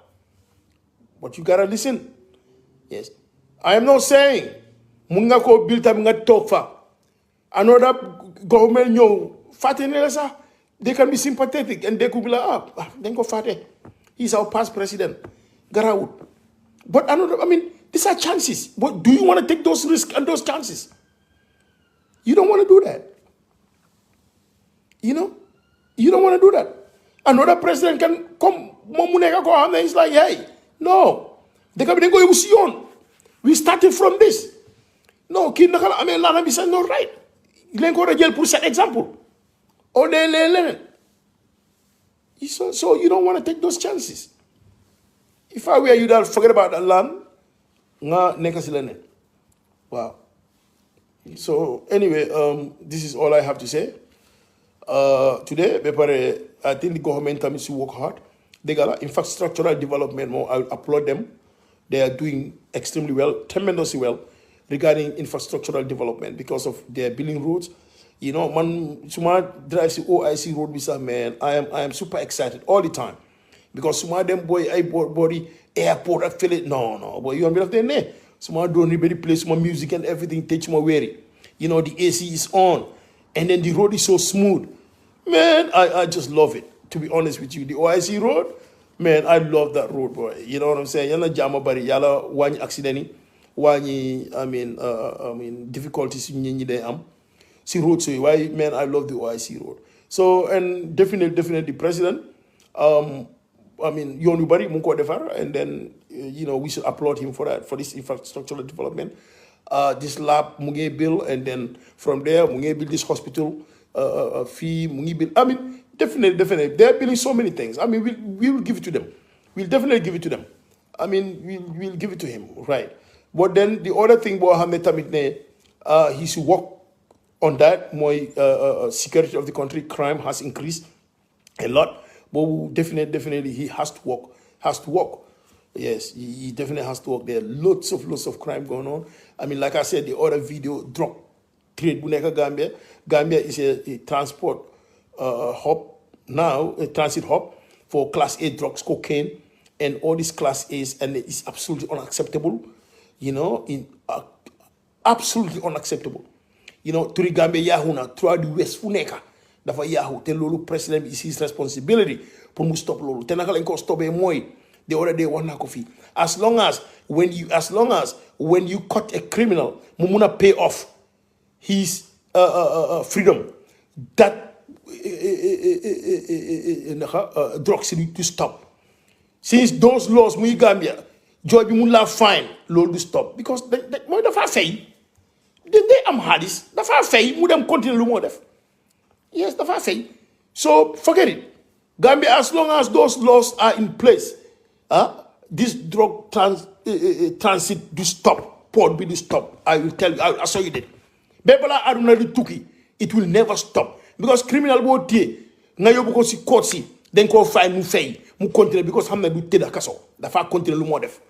But you gotta listen. Yes. I am not saying mun nga ko bil tam nga toog fa. Another government ñëw fàtte ne la sax. They can be sympathetic and they could be like, then go fàtte. He's our past president. Garawut. But another, I mean, these are chances. But do you want to take those risks and those chances? You don't want to do that. You know? You don't want to do that. Another president can come, and he's like, hey, no. They can go, we started from this. No, I mean, Lana said, no, right. You go to jail for set example. Or they learn. So you don't want to take those chances. If I were you, I'll forget about the land. Wow. So anyway, this is all I have to say. Today, I think the government needs to work hard. They got infrastructural development more. I applaud them. They are doing extremely well, tremendously well, regarding infrastructural development because of their building roads. You know, man, Suma drives the OIC road visa, man. I am super excited all the time. Because Suma them boy, I body airport affiliate. No, boy, you want me to there. Suma don't really play Suma music and everything, take my weary. You know, the AC is on. And then the road is so smooth. Man, I just love it. To be honest with you. The OIC road, man, I love that road, boy. You know what I'm saying? Yana jama bari yala wani accident, wani I mean difficulties in the am. See road so why man I love the OIC road. So and definitely president. I mean Yonubari Munko Defar, and then you know we should applaud him for that, for this infrastructural development. This lab Munge bill, and then from there Munge build this hospital fee Munge bill. I mean definitely they're building so many things. I mean we will give it to them. We'll definitely give it to them. I mean we'll give it to him, right? But then the other thing he should work on that. More security of the country, crime has increased a lot. But definitely he has to work. Yes, he definitely has to work. There are lots of crime going on. I mean, like I said, the other video, drug trade, Buneka Gambia. Gambia is a transport hub now, a transit hub for Class A drugs, cocaine, and all these Class A's, and it's absolutely unacceptable. You know, absolutely unacceptable. You know, Turi Gambia Yahuna, throughout the West Funeka. Dafa Yahoo, tell Lulu president is his responsibility. Pour stop Lulu. Tenakal enko stop a moy. The other day one coffee. As long as when you cut a criminal, mumuna pay off his freedom. That drugs need to stop. Since those laws, we Gambia, Joy Mula fine, Lord to stop. Because the far fail. They am hardest. The far fail, mudam continue more def. Yes, the far fail. So forget it. Gambia, as long as those laws are in place, this drug transit do stop. Port be do stop. I will tell you. I saw you did. Bebala Arunari Tuki. It will never stop. Because criminal vote na yo because court si then call fine mu fay mu continue because hamna do teda kaso. The far continue lu mo def.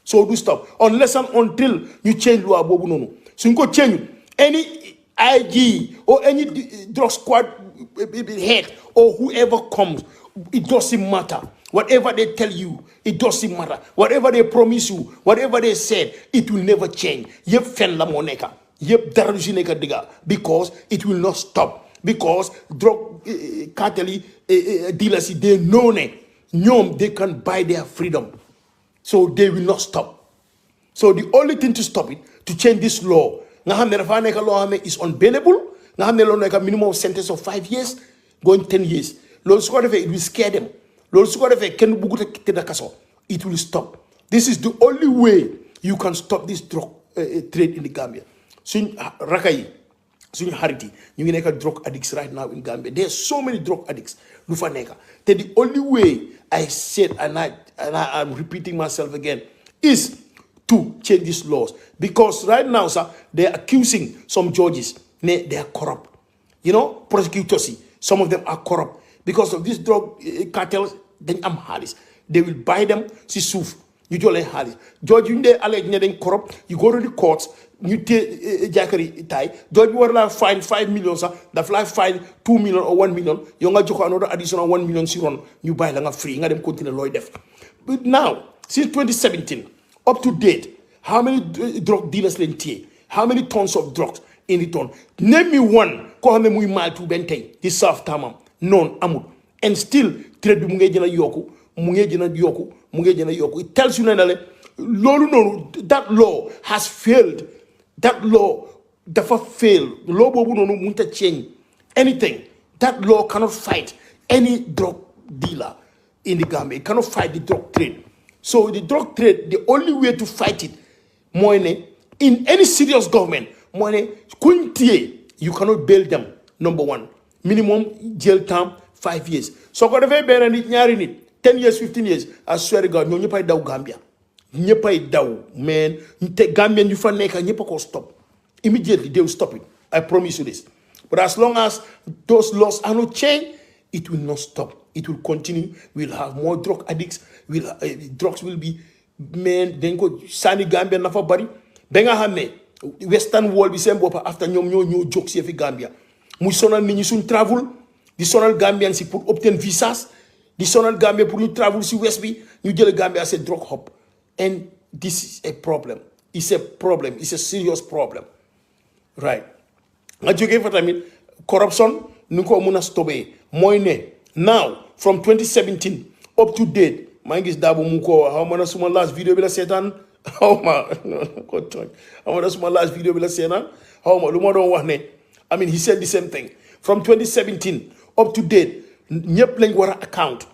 So do stop unless and until you change law bobu nono. So you go change any IG or any drug squad head or whoever comes, it doesn't matter. Whatever they tell you, it doesn't matter. Whatever they promise you, whatever they said, it will never change. Yep, fen la moneka. Yep, darujineka diga. Because it will not stop. Because drug cartel dealers, they know they can buy their freedom. So they will not stop. So the only thing to stop it, to change this law, law is unbailable. Minimum sentence of 5 years, going 10 years. It will scare them. It will stop. This is the only way you can stop this drug trade in the Gambia. Soon Rakai, soon Hariti, you can drug addicts right now in Gambia. There are so many drug addicts. The only way I said, and I'm repeating myself again, is to change these laws. Because right now, sir, they're accusing some judges. They are corrupt. You know, prosecutors, some of them are corrupt. Because of this drug cartels, dañ am xaalis they will buy them si suuf ñu jox leen xaalis George yu ñu dee allege ne dañ corrupt you go to the courts ñu tee jaakari taay George bi war laa fine 5 million sax daf laa fine 2 million or 1 million yow nga jox ko another additional 1 million si ron ñu bàyyi la nga free nga dem continuer looy def but now since 2017 up to date how many drug dealers leen téye how many tons of drugs in the ton name me one koo xam ne muy maal tu benn tey di saaf taamam noonu amul and still trade bi mu ngay gën a yokku mu ngay gën a yokku mu ngay gën a yokku it tells you ne le loolu noonu that law has failed that law dafa fail law boobu noonu mënut a change anything that law cannot fight any drug dealer in the Gambia it cannot fight the drug trade so the drug trade the only way to fight it mooy ne in any serious government mooy ne kuñ téye you cannot bail them number one minimum jail time 5 years soo ko defee benn nit ñaari nit 10 years 15 years I swear to God ñoo ñëppay daw Gambia ñëppay daw man te Gambian yu fa nekk ñëpp a ko stop immediately they will stop it I promise you this but as long as those laws are not changed it will not stop it will continue we'll have more drug addicts drugs will be man dañ ko sànni Gambia na fa bari ba nga xam ne western world bi seen boppa after ñoom ñoo jóg si fi Gambia muy sonal nit ñi suñ travel di sonal Gambian si pour obtain visas di sonal Gambia pour ñu travel si west bi ñu jël Gambia as a drug hub and this is a problem it's a serious problem right nga jógee fa tamit corruption nu ko mun a stopé mooy ne now from 2017 up to date maa ngi gis Dabo mu ko xaw ma na suma last video bi la seetaan xaw ma ko tooñ xaw ma na suma last video bi la seetaan xaw ma lu ma doon wax ne I mean he said the same thing from 2017 up to date ñëpp lañ war a account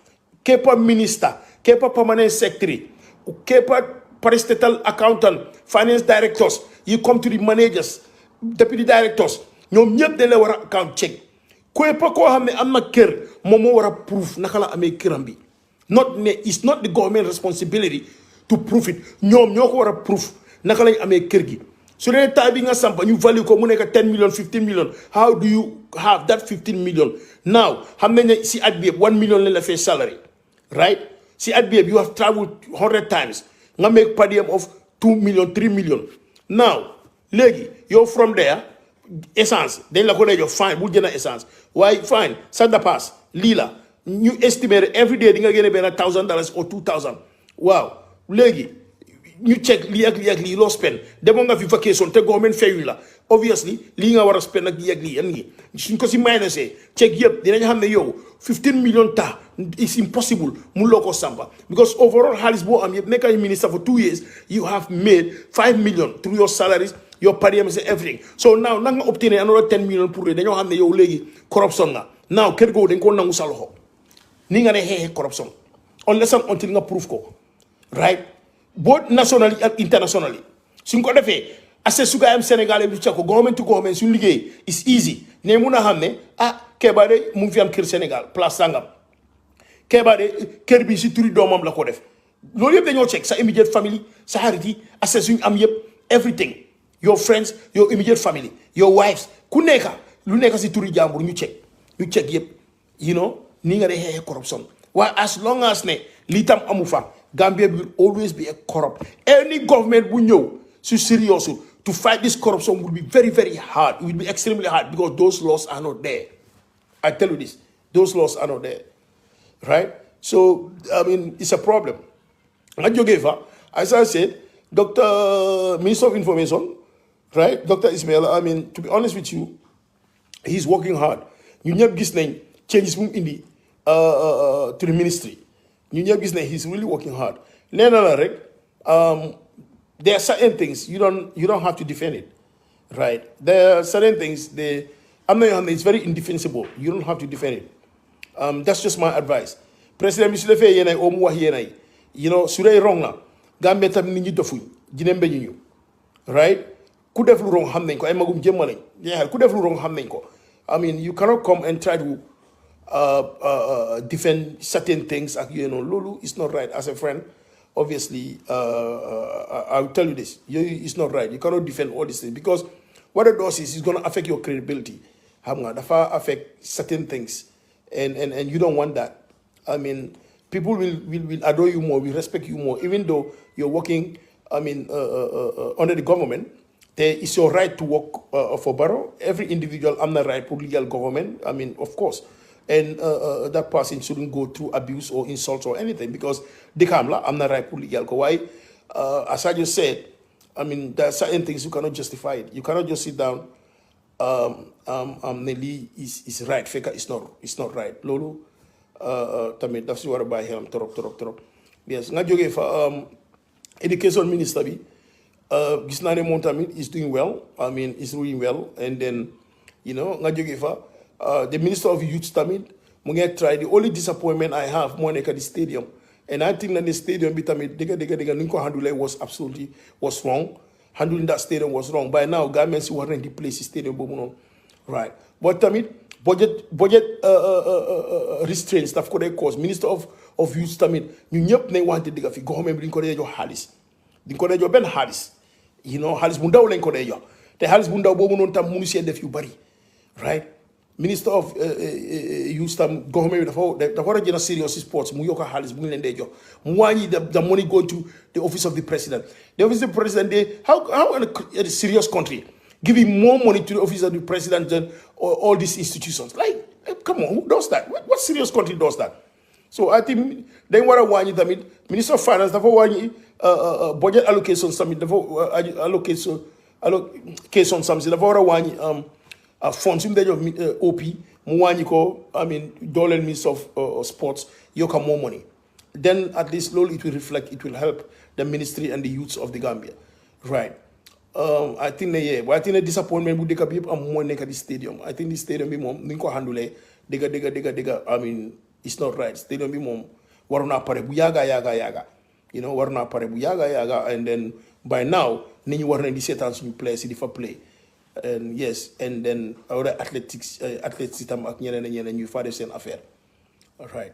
képp minister képp permanent secretary képp parastatal accountant finance directors you come to the managers deputy directors ñoom ñëpp dañ la war a account check képp koo xam ne am na kër moom moo war a proof naka la amee këram bi not ne it's not the government responsibility to prove it ñoom ñoo ko war a proof naka lañ amee kër gi su dee taay bi nga sampa ñu value ko mu nekk 10 million 15 million how do you have that 15 million now xam nañ ne si at bi yëpp 1 million lañ la fay salary right si at bi yëpp you have traveled 100 times nga make per diem of 2 million 3 million now léegi yow from there essence dañ la ko lay jox fine bul jënd essence waaye fine ça dépasse lii la ñu estimer every day di nga génne benn $1,000 or 2,000 waaw léegi ñu check lii ak lii loo spend demoon nga fi vacation te government fayuñ la obviously lii nga war a spend ak lii ak lii yan ngi suñ ko si minusé check yëpp dinañ xam ne yow 15 million ta it's impossible mun loo ko sampa because overall xaalis boo am yëpp nekk ay minister for 2 years you have made 5 million through your salaries your per diem and everything so now nag nga obtenir another 10 million pour dañoo xam ne yow léegi corruption nga now kër googu dañ ko nangu sa loxo ni nga ne xeexee corruption unless and until nga proof ko right both nationally and internationally suñ ko defee assez su gaayam Sénégal bi ca ko government to government suñ liggéey is easy ne mun a xam ne Kéba de mu ngi fi am kër Sénégal place sangam Kéba de kër bi si turi doomam la ko def loolu yëpp dañoo check sa immediate family sa xarit yi assez suñ am yëpp everything your friends your immediate family your wives ku nekka lu nekka si turi jàmbur ñu check yëpp you know ni nga de xeexee corruption waaye as long as ne lii tam amu fa Gambia will always be a corrupt any government bu ñëw so serious to fight this corruption will be very very hard it will be extremely hard because those laws are not there I tell you this those laws are not there right so I mean it's a problem nga jógee fa as I said Dr. Minister of Information right Dr. Ismail I mean to be honest with you he's working hard ñu ñëpp gis nañ changes mu indi to the ministry ñu ñëpp gis ne he's really working hard nee na la rek there are certain things you don't have to defend it right there are certain things am na yoo xam ne it's very indefensible you don't have to defend it that's just my advice président bi su defee yéenay oo mu wax yéenay you know su dee wrong na Gambia tam nit ñi dofuñ jine mbeñu ñu right ku def lu wrong xam nañ ko ay magum jëmma lañ jeexal ku def lu wrong xam nañ ko I mean you cannot come and try to defend certain things you know lulu is not right as a friend obviously I will tell you this it's not right you cannot defend all these things because what it does is it's going to affect your credibility xam nga dafa affect certain things and you don't want that I mean people will adore you more, will respect you more, even though you're working, under the government. It's your right to work for borough. Every individual, I'm the right for legal government. Of course. And that person shouldn't go through abuse or insults or anything because I'm the right for legal. Why? As I just said, there are certain things you cannot justify it. You cannot just sit down. Nelly is right. Feka is not right. Lolo, that's what I buy him. Torop. Yes. Nga joge fa education minister bi. Gis naa ne moom tamit is doing well. Is doing well. And then, nga joge fa the minister of youth tamit mu ngi try. The only disappointment I have more like at the stadium. And I think that the stadium tamit dega ninko handle was wrong. Handling that stadium was wrong. By now, governments were in the place stadium, right? But budget restraints stuff could cause Minister of Youth tamit ñu ñëpp ne wanted diga fi government bi ko dé jox xaliss di ko dé jox ben xaliss xaliss bu ndaw lañ ko dé jox té xaliss bu ndaw bobu non tam mënu sé def yu bari right Minister of Youth tam government dafa wara jëna serious sports mu yokka xaliss bu ñu leen dé jox mu wañi the money go to the office of the president. The office of the president, how in a serious country giving more money to the office of the president than all these institutions? Like, come on, who does that? What serious country does that? So I think they want to warn you, Minister of Finance, they want you, budget allocation summit, allocation something, they want to warn you, funds in the OP, dollar Minister of Sports, you can more money. Then at least slowly it will reflect, it will help the ministry and the youths of the Gambia. Right. I think the disappointment would be more like the stadium. I think the stadium be more ninko handle diga. It's not right. Stadium be more waruna pare buyaga. Waruna pare buyaga and then by now ninyu warna di setans new play si for play. And yes, and then other athletes system ak ñeneen ñu fa def seen affaire. All right.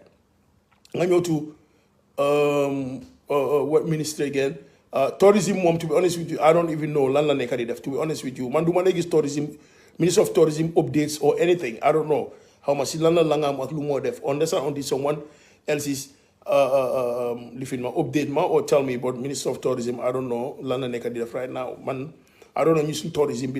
Nga ñëw to what ministry again? Tourism, to be honest with you, I don't even know. To be honest with you, man, do man tourism, Minister of Tourism updates or anything? I don't know how much. Unless on this someone else's update or tell me about Minister of Tourism. I don't know. Right now, man, I don't know using tourism.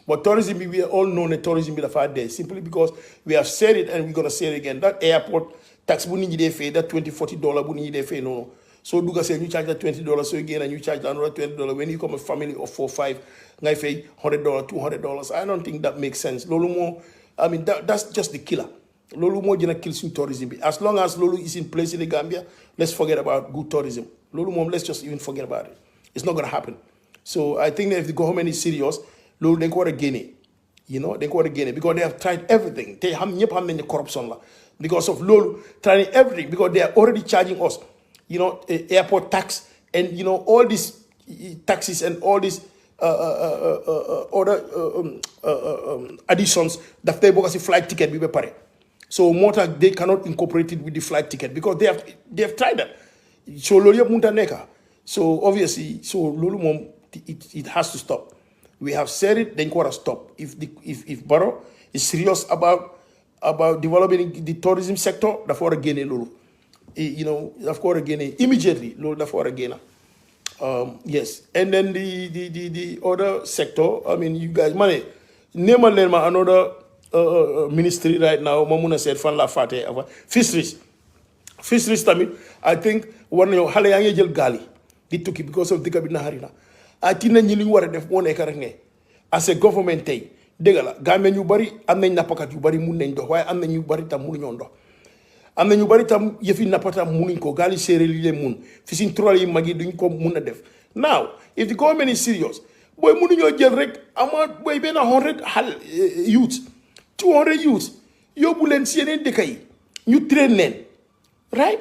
But tourism, we all know that tourism be the 5 days simply because we have said it and we're gonna say it again. That airport tax bu nit ñi dé fay that $20-40 bu nit ñi dé fay no so duga say you charge that $20 so again and you charge another $20 when you come a family of 4-5 ngay fay $100 $200. I don't think that makes sense. Lolu mo that's just the killer. Lolu mo gëna kill sun tourism. As long as Lolu is in place in the Gambia, let's forget about good tourism. Lolu mo let's just even forget about it. It's not going to happen. So I think that if the government is serious, Lolu they got to gain it. They got to gain it because they have tried everything. They have the corruption because of Lolu trying everything because they are already charging us, airport tax and all these taxes and all these other additions that they book as a flight ticket be pare. So motor they cannot incorporate it with the flight ticket because they have tried that. So Lolu munta neka. So obviously, Lolu mom it has to stop. We have said it, then gotta stop. If Barrow is serious about developing the tourism sector, therefore again Lulu. Therefore again immediately, Lulu therefore again. Yes. And then the other sector, you guys money. Name another ministry right now, Mamuna said fan la fate fisheries. Fisheries I think one hale yangi jël gali di tukki because of dika bi naharina. I think ñi ñu wara def mo nekk rek ne as a government tay dëgg la Gambien ñu bari am nañ napakat yu bari mun nañ dox waaye am nañ ñu bari tam mënu ñoo dox am nañ ñu bari tam yëfi napatam mënuñ ko gaali séeréer li leen mun fi suñ troll yi mag yi duñ ko mun a def now if the government is serious boy mënu ñoo jël rek ama boy benn 100 youth 200 youth yóbbu leen si yeneen dëkk yi ñu train leen right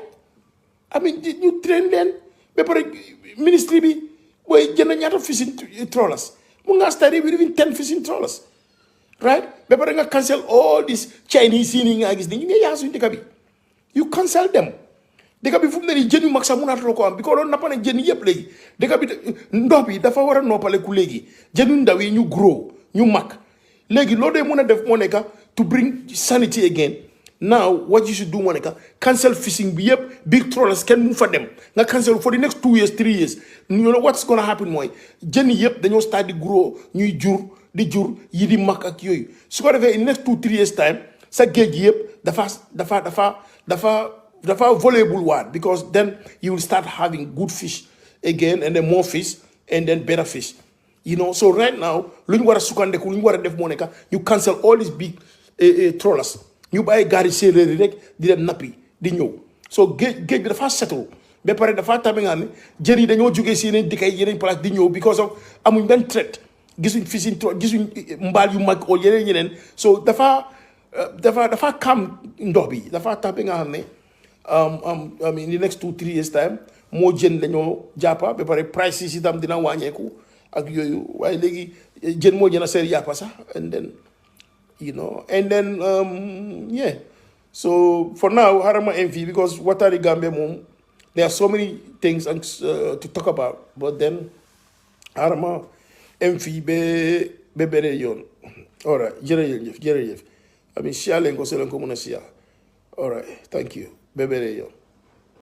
ñu train leen ba pare ministry bi boy jënd ñaata fishing trawlers mu nga study with even 10 fishing trawlers right ba pare nga cancel all these Chinese yi nga gis ni ñu ngi yaa suñu dëkk bi you cancel them dëkk bi fu mu ne nii jën yu mag sax mënaatuloo ko am bi ko doon nappa ne jën yëpp léegi dëkk bi ndox bi dafa war a noppaleku léegi jën yu ndaw yi ñu grow ñu mag léegi loolu de mën a def moo nekk to bring sanity again Now, what you should do, Monica, cancel fishing. Big trawlers can move for them. Now cancel for the next 2 years, 3 years. You know what's gonna happen, moi? Jenny, then you start to grow, new jur, yidi mak ak yoy. So in the next 2-3 years time, sa gauge dafa volleyball one, because then you will start having good fish again, and then more fish, and then better fish. You know, so right now, you cancel all these big trawlers. You buy gari séeréer rek di dem nappi di ñëw so géej bi dafa settle ba pare dafa tabe nga ne jën yi dañoo jógee si yeneen dëkk yeneen place di ñëw because of amuñ benn threat gisuñ fishing gisuñ mbaal yu mag oo yeneen so dafa kam ndox bi dafa tabe nga xam ne I mean in the next 2-3 years time moo jën dañoo jàppa ba pare prices itam dina wàññeeku ak yooyu waaye léegi jën moo gën a seer yàppa sax and then you know, and then yeah. So for now, Harama MV, because what are the Gambia mom? There are so many things to talk about, but then Harama MV be bere yon. All right, Jerejef. I mean, share lengo selenko muna share. All right, thank you. Be bere yon.